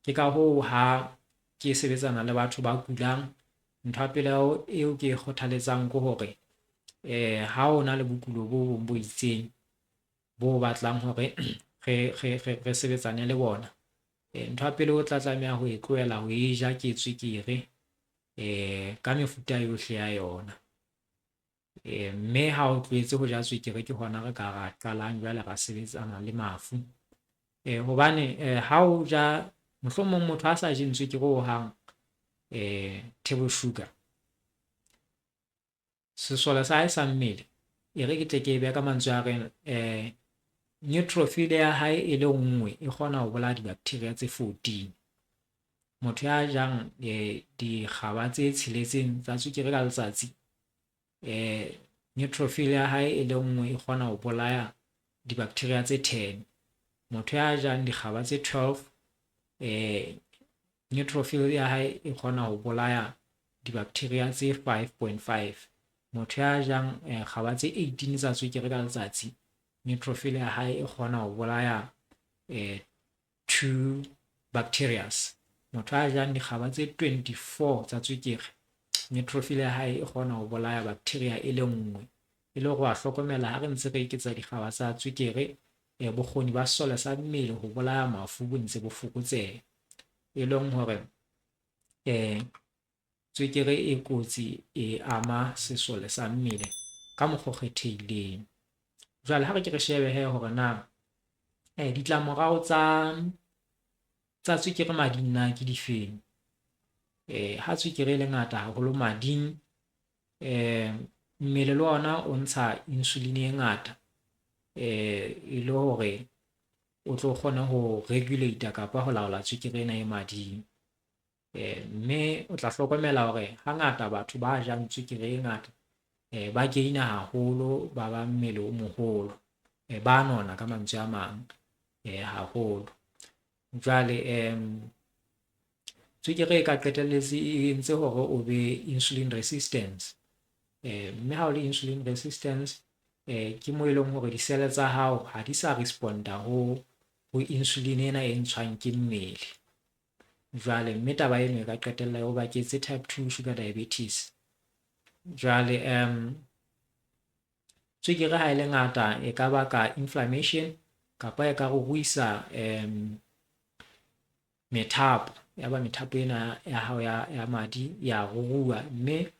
Ke ka hoo ha ke sebetsana le batho ba kulang, ntho ya pele eo ke e kgothaletsang ke hore ha o na le bokulo bo bong bo itseng bo batlang hore re sebetsane le bona, ntho ya pele o tla tlameha ho e tlohela ho e ja ke tswekere ka mefuta yohle ya yona. Mme ha o tlohetse ho ja tswekere, ke hona re ka ra qalang jwale ra sebetsana le mafu, hobane ha o ja, mohlomong motho a sa jeng tswekere o hang table sugar, sesole sa hae sa mmele e re ke tle ke beha ka mantswe a reng neutrophil ya hae e le nngwe e kgona ho bolaya di-bacteria tse 14. Motho ya jang dikgaba tse 6 tsa tswekere ka letsatsi, neutrophil ya hae e le nngwe e kgona ho bolaya di-bacteria tse 10. Motho ya jang dikgaba tse 12, neutrophil ya hae e kgona ho bolaya di-bacteria tse 5.5. Motho ya jang kgaba tse 18 tsa tswekere ka letsatsi, neutrophil ya hae e kgona ho bolaya 2 bacterias. Motho ya jang dikgaba tse 24 tsa tswekere, neutrophil ya hae e kgona ho bolaya bacteria e le nngwe. E le hore wa hlokomela ha re ntse re eketsa dikgaba tsa tswekere, bokgoni ba sesole sa mmele ho bolaya mafu bo ntse bo fokotseha, e leng hore tswekere e kotsi, e ama sesole sa mmele ka mokgwa o kgethehileng. Jwale ha re ke re shebe hee hore na ditlamorao tsa tswekere mading na ke difeng. Ha tswekere e le ngata haholo mading, mmele le ona o ntsha insulin e ngata, e le hore o tlo kgona ho regulate kapa ho laola tswekere ena e mading. Mme o tla hlokomela hore hangata batho ba jang tswekere e ngata ba gain-a haholo, ba ba mmele o moholo, ba nona ka mantswe a mang haholo. Jwale tswekere e ka qetelletse e entse hore o be insulin resistance. Mme ha o le insulin resistance ke mo e leng hore di-cell tsa hao ha di sa responda ho insulin ena e ntshwang ke mmele. Jwale mme taba eno e ka qetella o baketse type 2 sugar diabetes. Jwale tswekere ha e le ngata e ka baka inflammation kapa e ka ruruisa methapo, yaba methapo ena ya hao ya madi ya rurua, mme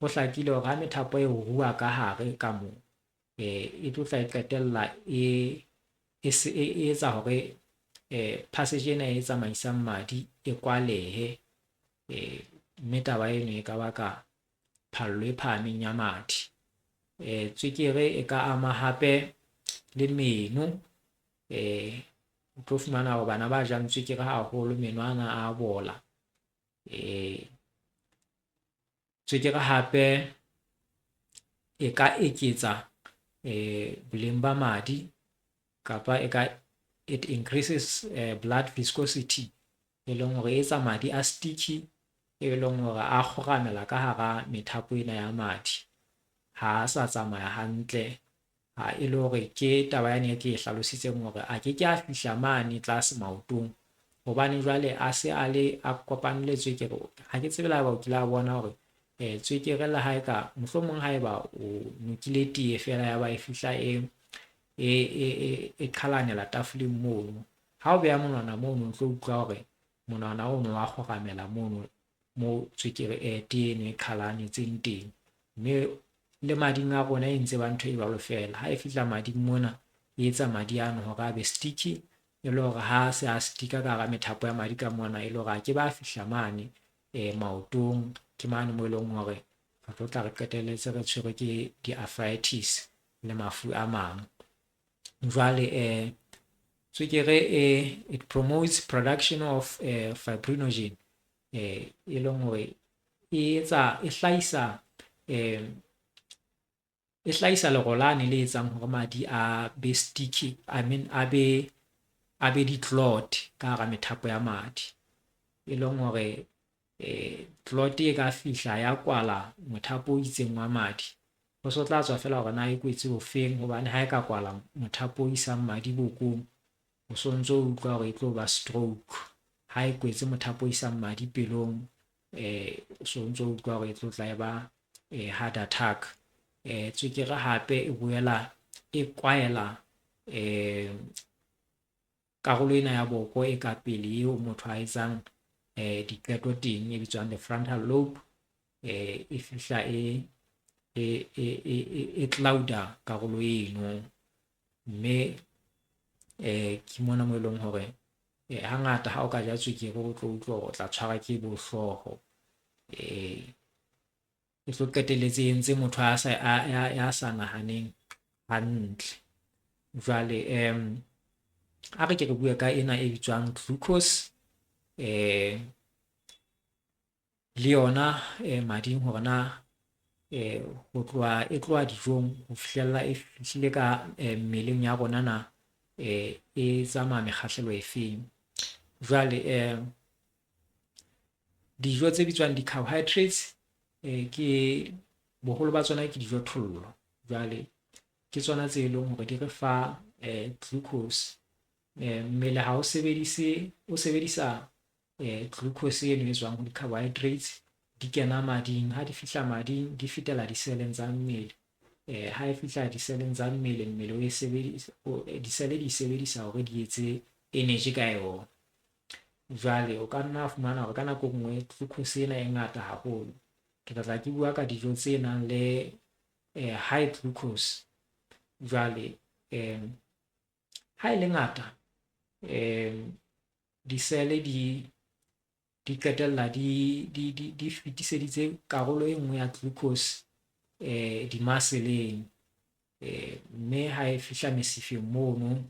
ho hlakile hore ha methapo e rurua ka hare ka moo e tlo tla e qetella e etsa hore passage ena e tsamaisang madi e kwalehe, mme taba eno e ka baka phallo e phahameng ya madi. Tswekere e ka ama hape le meno, o tlo fumana hore bana ba jang tswekere haholo meno ana a bola. Tswekere hape e ka eketsa boleng ba madi kapa it increases blood viscosity, e leng hore e etsa madi a sticky, e leng hore a kgoramela ka hara methapo ena ya madi, ha a sa tsamaya hantle. Ha e le hore ke taba yane e ke e hlalositseng hore a ke a fihla mane tlase maotong, hobane jwale a se a kopane le tswekere. Ha ke tsebe le haeba o kila bona hore tswekere le ha e ka mohlomong haeba o nokile tee fela ya ba e fihla e qhalanela tafoleng mono, ha o beha monwana mono o tlo utlwa hore monwana ono wa kgoramela mono mo tswekere tee eno e qhalanetseng teng. Mme le mading a rona e ntse ba ntho e jwalo fela, ha e fihla mading mona e etsa madi ano hore a be sticky, e le hore ha se a stika ka hara methapo ya madi ka mona, e le hore a ke ba fihla mane maotong, ke mane mo e leng hore re tlo tla re qetelletse re tshwerwe ke di-arthritis le mafu a mang. Jwale tswekere it promotes production of fibrinogen, e leng hore e hlahisa lerolane le etsang hore madi a be sticky, I mean a be di-clot ka hara methapo ya madi, e leng hore clot e ka fihla ya kwala mothapo o itseng wa madi. Ho so tla tswa fela hore na e kwetse ho feng, hobane ha e ka kwala mothapo o isang madi bokong, o so ntso utlwa hore e tlo ba stroke. Ha e kwetse mothapo o isang madi pelong, o so ntso utlwa hore e tlo tla e ba heart attack. Tswekere hape e boela e kwaela karolo ena ya boko e ka pele eo motho a etsang diqeto teng, e bitswang the frontal lobe, e fihla e clouda karolo eno, mme ke mona mo e leng hore hangata ha o ka ja tswekere o tlo utlwa hore o tla tshwarwa ke bo hlooho, e tlo qetelletse e entse motho ya sa nahaneng hantle. Jwale ha re ke re bue ka ena e bitswang glucose, le yona mading hore na ho tloha dijong ho fihlella e fihlile ka mmeleng ya rona na e tsamaya mekgahlelo e feng. Jwale dijo tse bitswang di-carbohydrates ke boholo ba tsona ke dijothollo, jwale ke tsona tse leng hore di re fa glucose. Mmele ha o sebedisa glucose eno e tswang ho di-carbohydrates, di kena mading, ha di fihla mading di fetela di-cell-eng tsa mmele, ha e fihla di-cell-eng tsa mmele di-cell di sebedisa hore di etse energy ka yona. Jwale o ka nna fumana hore ka nako nngwe glucose ena e ngata haholo. Ke tla ke bua ka dijo tse nang le high glucose. Jwale ha e le ngata di-cell di qetella di fetiseditse karolo e nngwe ya glucose di-muscle-eng, mme ha e fihla mesifeng mono,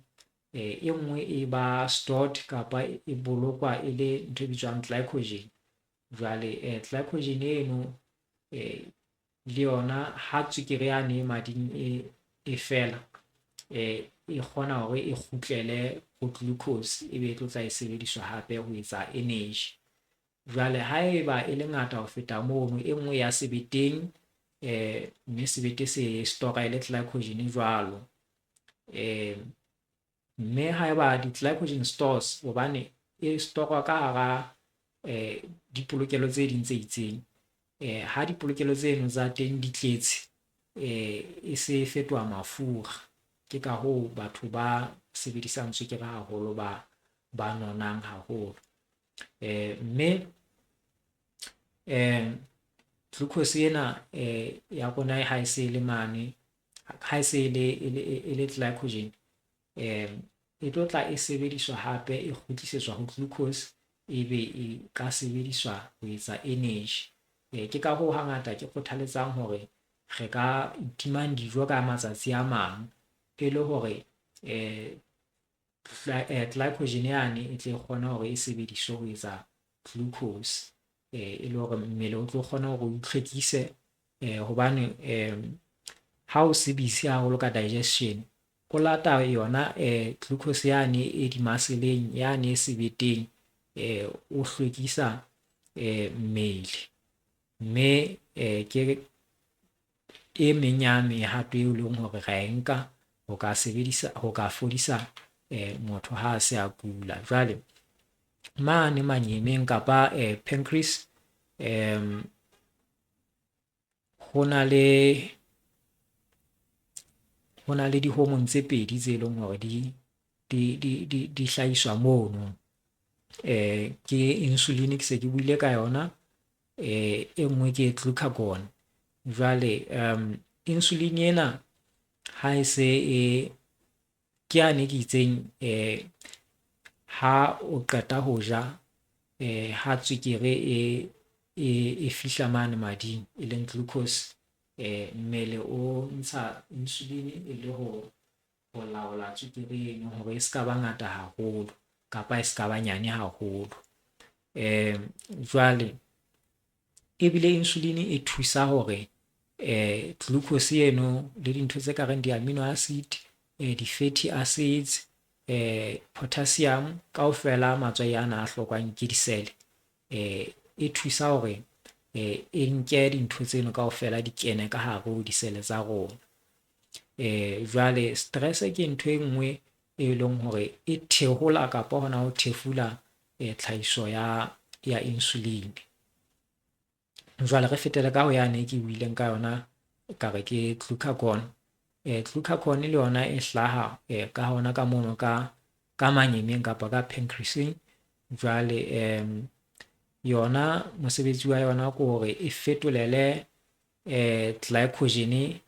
e nngwe e ba stored kapa e bolokwa e le ntho e bitswang glycogen. Jwale glycogen eno le yona ha tswekere yane mading e fela, e kgona hore e kgutlele ho glucose, ebe e tlo tla e sebediswa hape ho etsa energy. Jwale haeba e le ngata ho feta mono, e nngwe ya sebeteng, mme sebete se stoka e le glycogen jwalo. Mme haeba di-glycogen stores, hobane e stokwa ka hara dipolokelo tse ding tse itseng, ha dipolokelo tseno tsa teng di tletse, e se fetoha mafura. Ke ka hoo batho ba sebedisang tswekere haholo ba nonang haholo. Mme glucose ena ya rona ha e se le mane, ha e se e le glycogen, e tlo tla e sebediswa hape, e kgutlisetswa ho glucose, ebe e ka sebediswa ho etsa energy. Ke ka hoo hangata ke kgothaletsang hore re ka itimang dijo ka matsatsi a mang, e le hore glycogen yane e tle kgona hore e sebediswe ho etsa glucose, e le hore mmele o tlo kgona hore o itlhwekise, hobane ha o se busy haholo ka digestion, o lata yona glucose yane e di-muscle-eng yane e sebeteng, o hlwekisa mmele. Mme ke e meng ya mehato eo leng hore ra e nka ho ka fodisa motho ha a se a kula. Jwale mane manyemeng kapa pancreas, ho na le di-hormone tse pedi tse leng hore di hlahiswa mono. Ke insulin, ke se ke buile ka yona, e nngwe ke glucagon. Jwale insulin ena ha e se ke yane ke itseng, ha o qeta ho ja, ha tswekere e fihla mane mading, e leng glucose, mmele o ntsha insulin e le ho laola tswekere eno hore e ska ba ngata haholo kapa e ska ba nyane haholo. Jwale ebile insulin e thusa hore glucose eno le dintho tse kareng di-amino acid, di-fatty acids, potassium, kaofela matswai ana a hlokwang ke di-cell, e thusa hore e nke dintho tseno kaofela di kene ka hare ho di-cell tsa rona. Jwale stress ke ntho e nngwe e leng hore e thehola kapa hona ho thefula tlhahiso ya insulin. Jwale re fetele ka ho yane ke buileng ka yona, ka re ke glucagon. Glucagon le yona e hlaha ka hona ka mono ka manyemeng kapa ka pancreasing. Jwale yona mosebetsi wa yona ke hore e fetolele glycogen,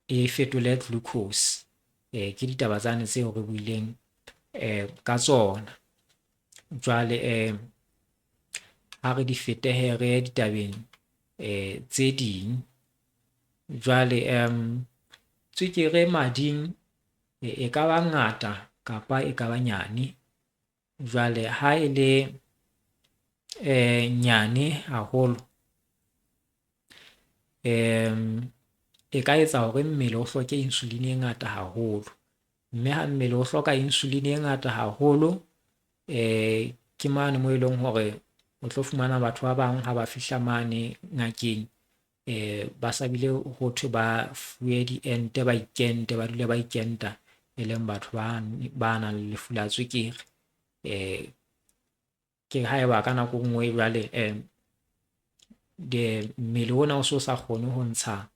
e fetole glucose. Ke ditaba tsane tseo re buileng ka tsona. Jwale ha re di fetehe re ye ditabeng tse ding. Jwale tswekere mading e ka ba ngata kapa e ka ba nyane. Jwale ha e le nyane haholo, e ka etsa hore mmele o hloke insulin e ngata haholo. Mme ha mmele o hloka insulin e ngata haholo, ke mane moo e leng hore o tlo fumana batho ba bang ha ba fihla mane ngakeng, ba sa bile ho thwe ba fuwe diente, ba ikente, ba dule ba ikenta, e leng batho ba nang le lefu la tswekere. Ke haeba ka nako nngwe jwale mmele ona o so sa kgone ho ntsha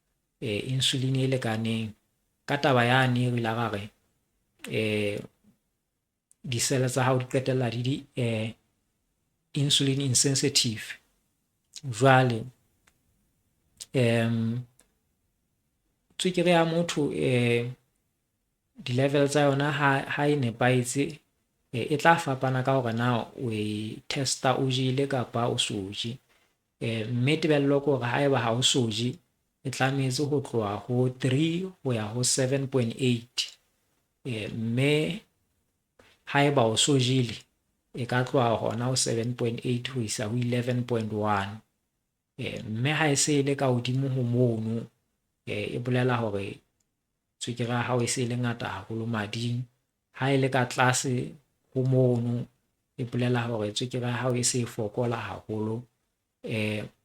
insulin e lekaneng, ka taba yane re la ra re di-cell tsa hao di qetella di insulin insensitive. Jwale tswekere ya motho di-level tsa yona ha e nepahetse, e tla fapana ka hore na o e testa o jele kapa o so je. Mme tebello ke hore haeba ha o so je, e tlametse ho tloha ho 3 ho ya ho 7.8, mme haeba o so jele e ka tloha hona ho 7.8 ho isa ho 11.1. Mme ha e se e le ka hodimo ho mono, e bolela hore tswekere ya hao e se e le ngata haholo mading. Ha e le ka tlase ho mono, e bolela hore tswekere ya hao e se e fokola haholo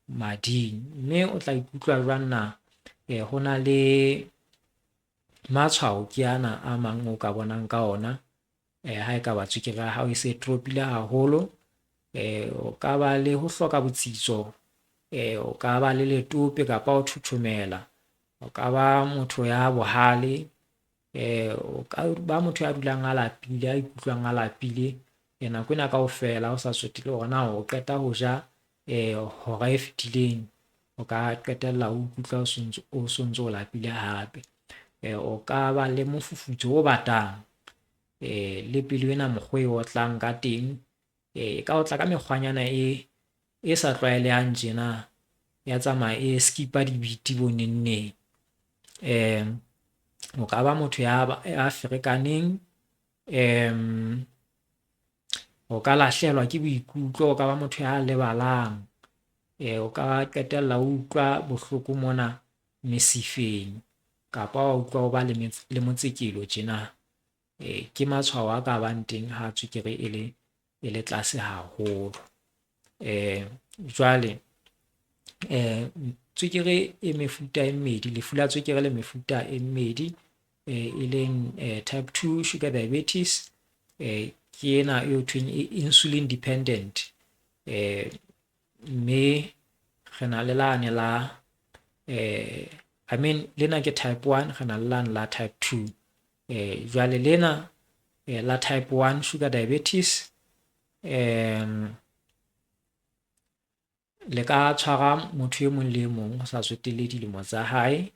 mading, mme o tla ikutlwa jwang na ho na le matshwao ke ana a mang o ka bonang ka ona ha e ka ba tswekere ya hao e se e dropile haholo. O ka ba le ho hloka botsitso, o ka ba le letope kapa o thothomela, o ka ba motho ya bohale, o ka ba motho ya dulang a lapile, a ikutlwang a lapile nako ena kaofela o sa tsotile hore na o qeta ho ja hora e fetileng, o ka qetella o ikutlwa o sontso o lapile hape. O ka ba le mofufutso o batang, le pelo ena mokgwa e otlang ka teng, ka o tla ka mekgwanyana e sa tlwaelehang tjena ya tsamaya e skipa dibiti bonenneng. O ka ba motho ya ferekaneng, o ka lahlehelwa ke boikutlo, o ka ba motho ya lebalang, o ka qetella o utlwa bohloko mona mesifeng, kapa wa utlwa o ba le motsekelo tjena. Ke matshwao a ka bang teng ha tswekere e le tlase haholo. Jwale tswekere e mefuta e mmedi, lefu la tswekere le mefuta e mmedi, e leng type 2 sugar diabetes, ke ena e hothweng insulin dependent, mme re na le lane la lena ke type 1, re na le lane la type 2. Jwale lena la type 1 sugar diabetes le ka tshwara motho e mong le e mong ho sa tsotelle dilemo tsa hae,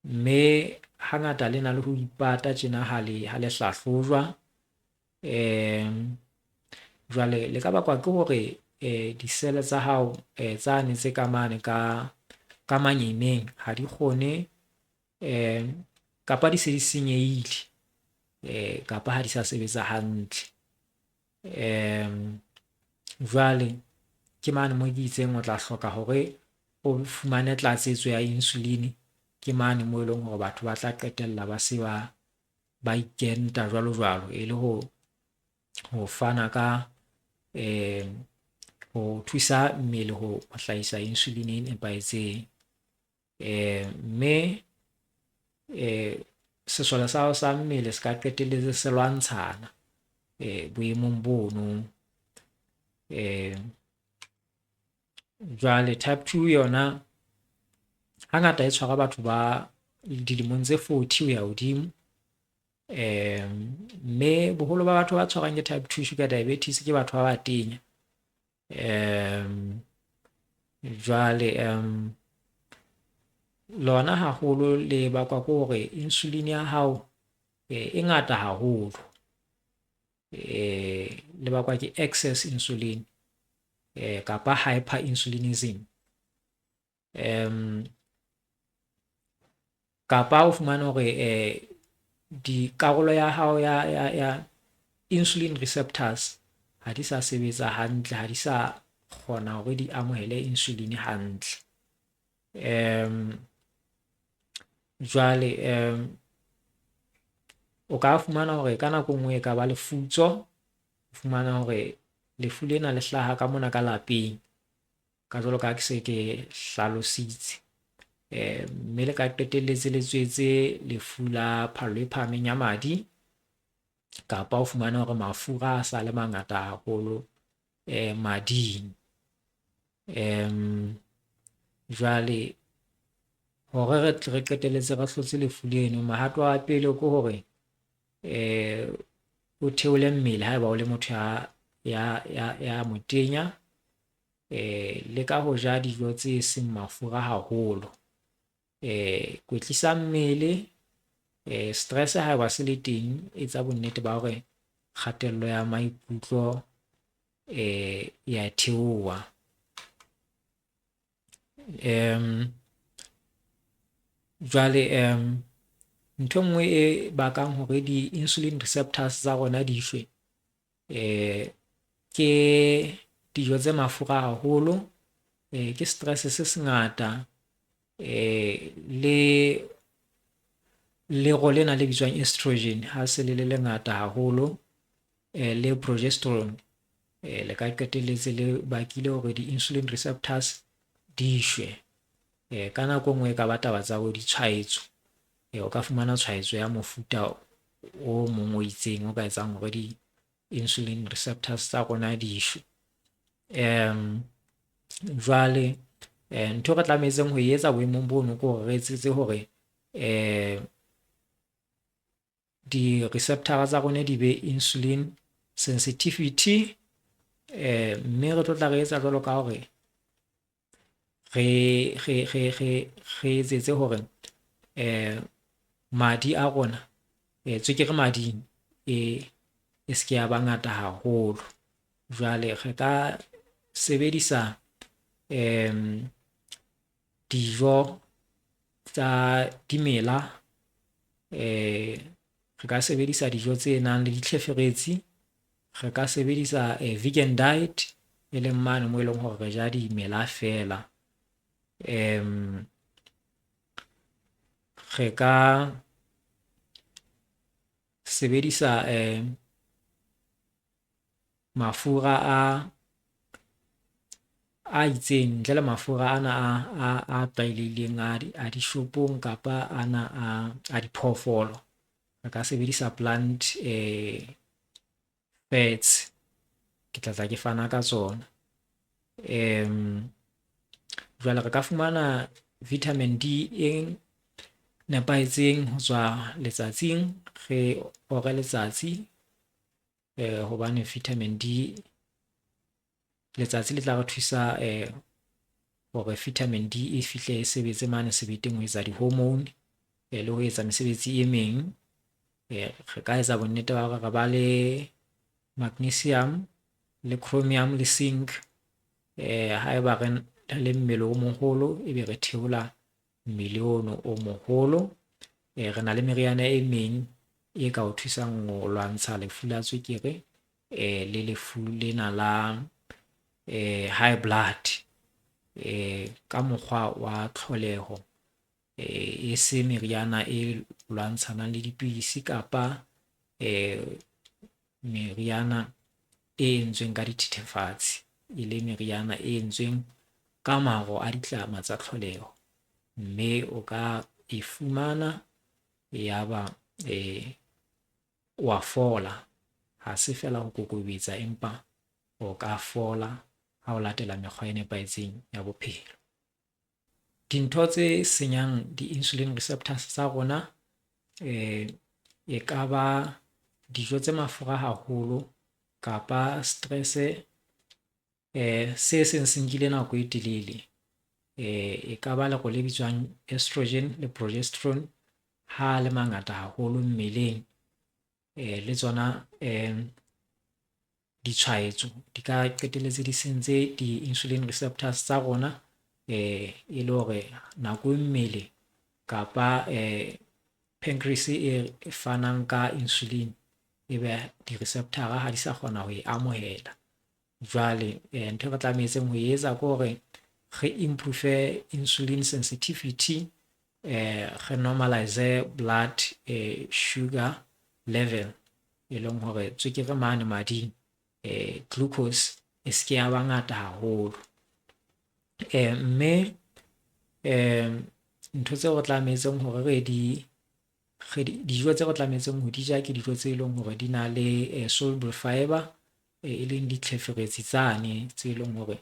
mme hangata le na le ho ipata tjena ha le hlahlojwa. Jwale le ka bakwa ke hore di-cell tsa hao tsane tse ka mane ka manyeneng ha di kgone, kapa di se di senyehile, kapa ha di sa sebetsa hantle. Jwale ke mane moo ke itseng o tla hloka hore o fumane tlatsetso ya insulin, ke mane moo e leng hore batho ba tla qetella ba se ba ikenta jwalo jwalo, e le ho fana ka ho thusa mmele ho hlahisa insulin e nepahetseng. Mme sesole sa hao sa mmele se ka qetelletse se lwantshana boemong bono. Jwale type 2 yona hangata e tshwara batho ba dilemong tse 40 ho ya hodimo, mme boholo ba batho ba tshwarang ke type 2 sugar diabetes ke batho ba batenya. Jwale lona haholo le bakwa ke hore insulin ya hao e ngata haholo, le bakwa ke excess insulin kapa hyperinsulinism, kapa o fumane hore dikarolo ya hao ya insulin receptors ha di sa sebetsa hantle, ha di sa kgona hore di amohele insulin hantle. Jwale o ka fumana hore ka nako enngwe e ka ba lefutso, o fumana hore lefu lena le hlaha ka mona ka lapeng, ka jwalo ka ke se ke hlalositse, mme le ka qetelletse le tswetse lefu la phallo e phahameng ya madi, kapa o fumana hore mafura a sa le mangata haholo mading. Jwale hore re qetelletse re hlotse lefu leno, mohato wa pele ke hore o theole mmele haeba o le motho ya motenya, le ka ho ja dijo tse seng mafura haholo, kwetlisa mmele, stress haeba se le teng, etsa bonnete ba hore kgatello ya maikutlo ya theoha. Jwale ntho nngwe e bakang hore di-insulin receptors tsa rona di shwe, ke dijo tse mafura haholo, ke stress se sengata, le lero lena le bitswang estrogen ha se le ngata haholo, le progesterone le ka qetelletse le bakile hore di-insulin receptors di shwe. Ka nako nngwe ka ba taba tsa bo ditshwaetso, o ka fumana tshwaetso ya mofuta o mong o itseng o ka etsang hore di-insulin receptors tsa rona di shwe. Jwale ntho re tlametseng ho etsa boemong bono ke hore re etsetse hore di-receptor tsa rona di be insulin sensitivity, mme re tlo tla re etsa jwalo ka hore re etsetse hore madi a rona, tswekere mading e se ke ya ba ngata haholo. Jwale re ka sebedisa dijo tsa dimela, re ka sebedisa dijo tse nang le ditlheferetsi, re ka sebedisa vegan diet, e leng mane mo e leng hore re ja dimela fela. Re ka sebedisa mafura a itseng ntle le mafura ana a tlwaelehileng a dishopong kapa ana a diphoofolo. Re ka sebedisa plant fats, ke tla ke fana ka tsona. Jwale re ka fumana vitamin D e nepahetseng ho tswa letsatsing, re ore letsatsi hobane vitamin D, letsatsi le tla re thusa hore vitamin D e fihle e sebetse mane sebeteng ho etsa di-hormone le ho etsa mesebetsi e meng. Re ka etsa bonnete ba hore re ba le magnesium le chromium le zinc, haeba re le mmele o moholo ebe re theola mmele ono o moholo. Re na le meriana e meng e ka o thusang ho lwantsha lefu la tswekere le lefu lena la high blood ka mokgwa wa tlholeho, e se meriana e lwantshanang le dipidisi kapa meriana e entsweng ka dithethefatsi, e le meriana e entsweng ka maro a ditlama tsa tlholeho. Mme o ka e fumana yaba wa fola, ha se fela ho kokobetsa, empa o ka fola ha o latela mekgwa e nepahetseng ya bophelo. Dintho tse senyang di-insulin receptors tsa rona e ka ba dijo tse mafura haholo kapa stress se seng se nkile nako e telele, e ka ba lero le bitswang estrogen le progesterone ha le mangata haholo mmeleng, le tsona ditshwaetso di ka qetelletse di sentse di-insulin receptors tsa rona, e le hore nako mmele kapa pancreas e fanang ka insulin, ebe di-receptor ha di sa kgona ho e amohela. Jwale ntho re tlametseng ho etsa ke hore re improve insulin sensitivity, re normalize blood sugar level, e leng hore tswekere mane mading, glucose e se ke ya ba ngata haholo. Mme ntho tseo re tlametseng hore dijo tse re tlametseng ho di ja ke dijo tse leng hore di na le soluble fiber, e leng ditlheferetsi tsane tse leng hore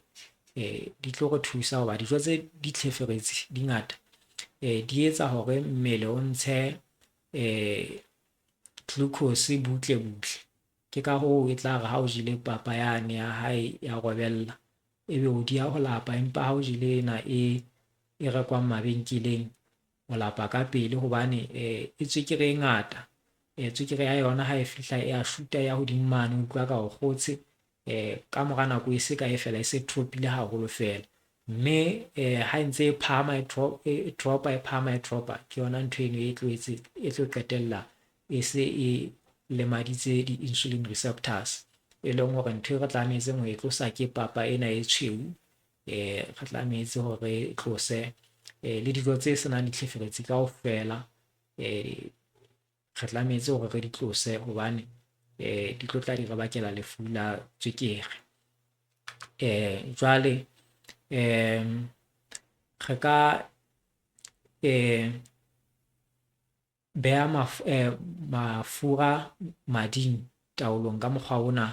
di tlo re thusa hoba dijo tse ditlheferetsi di ngata di etsa hore mmele o ntshe glucose butle butle. Ke ka hoo e tla re ha o jele papa yane ya hae ya robella, ebe o diya ho lapa, empa ha o jele ena e rekwang mabenkeleng, o lapa ka pele hobane e tswekere e ngata. Tswekere ya yona ha e fihla e a shuta ya hodimo mane, o utlwa ka o kgotse, ka mora nako e se ka e fela e se tropile haholo fela. Mme ha e ntse e phahama e dropa, ke yona ntho eno e tlo qetella e se e lemaditse di-insulin receptors, e leng hore ntho e re tlametseng ho e tlosa ke papa ena e tshweu, re tlametse hore e tlose le dijo tse senang ditlheferetsi kaofela, re tlametse hore re di tlose hobane di tlo tla di re bakela lefu la tswekere. Jwale re ka beha mafura mading taolong ka mokgwa ona.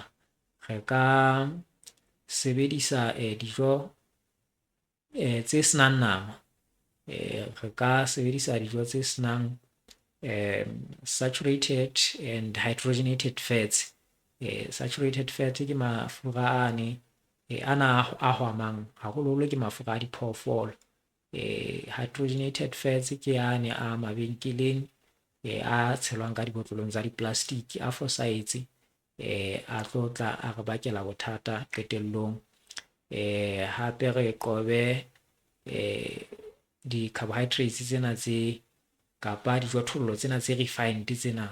Re ka sebedisa dijo tse senang nama, re ka sebedisa dijo tse senang saturated and hydrogenated fats. Saturated fat ke mafura ana a hwamang haholoholo ke mafura a diphoofolo. Hydrogenated fats ke yane a mabenkeleng a tshelwang ka dibotlolong tsa di-plastic, a fosahetse, a tlo tla a re bakela bothata qetellong. Hape re qobe di-carbohydrates tsena tse kapa dijothollo tsena tse refined tsena,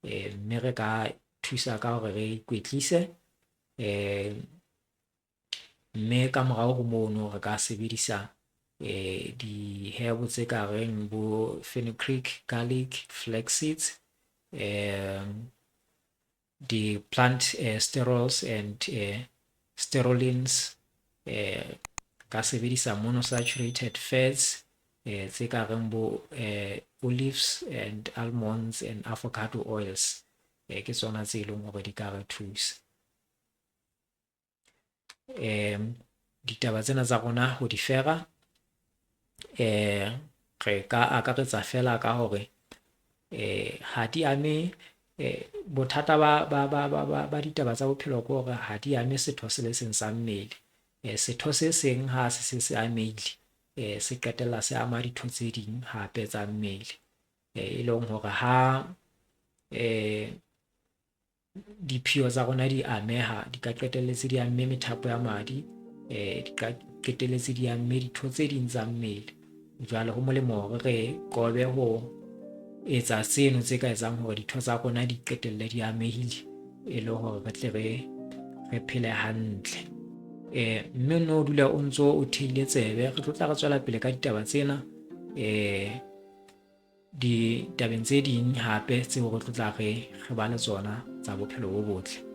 mme re ka thusa ka hore re ikwetlise, mme ka morao ho mono re ka sebedisa di-herb tse ka reng bo fenugreek, garlic, flax seeds, di-plant sterols and sterolins, ka sebedisa monosaturated fats tse ka reng bo olives and almonds and avocado oils. Ke tsona tse leng hore di ka re thusa. Ditaba tsena tsa rona ho di fera, re ka akaretsa fela ka hore ha di ame bothata ba ditaba tsa bophelo ke hore ha di ame setho se le seng sa mmele. Setho se seng ha se amehile, se qetella se ama ditho tse ding hape tsa mmele, e leng hore ha diphio tsa rona di ameha, di ka qetelletse di amme methapo ya madi, di ka qetelletse di amme ditho tse ding tsa mmele. Jwale ho molemo hore re qobe ho etsa tseno tse ka etsang hore ditho tsa rona di qetelle di amehile, e le hore re tle re phele hantle. Mme no dula o ntso o theile tsebe, re tlo tla re tswela pele ka ditaba tsena ditabeng tse ding hape tseo re tlo tla re ba le tsona tsa bophelo bo botle.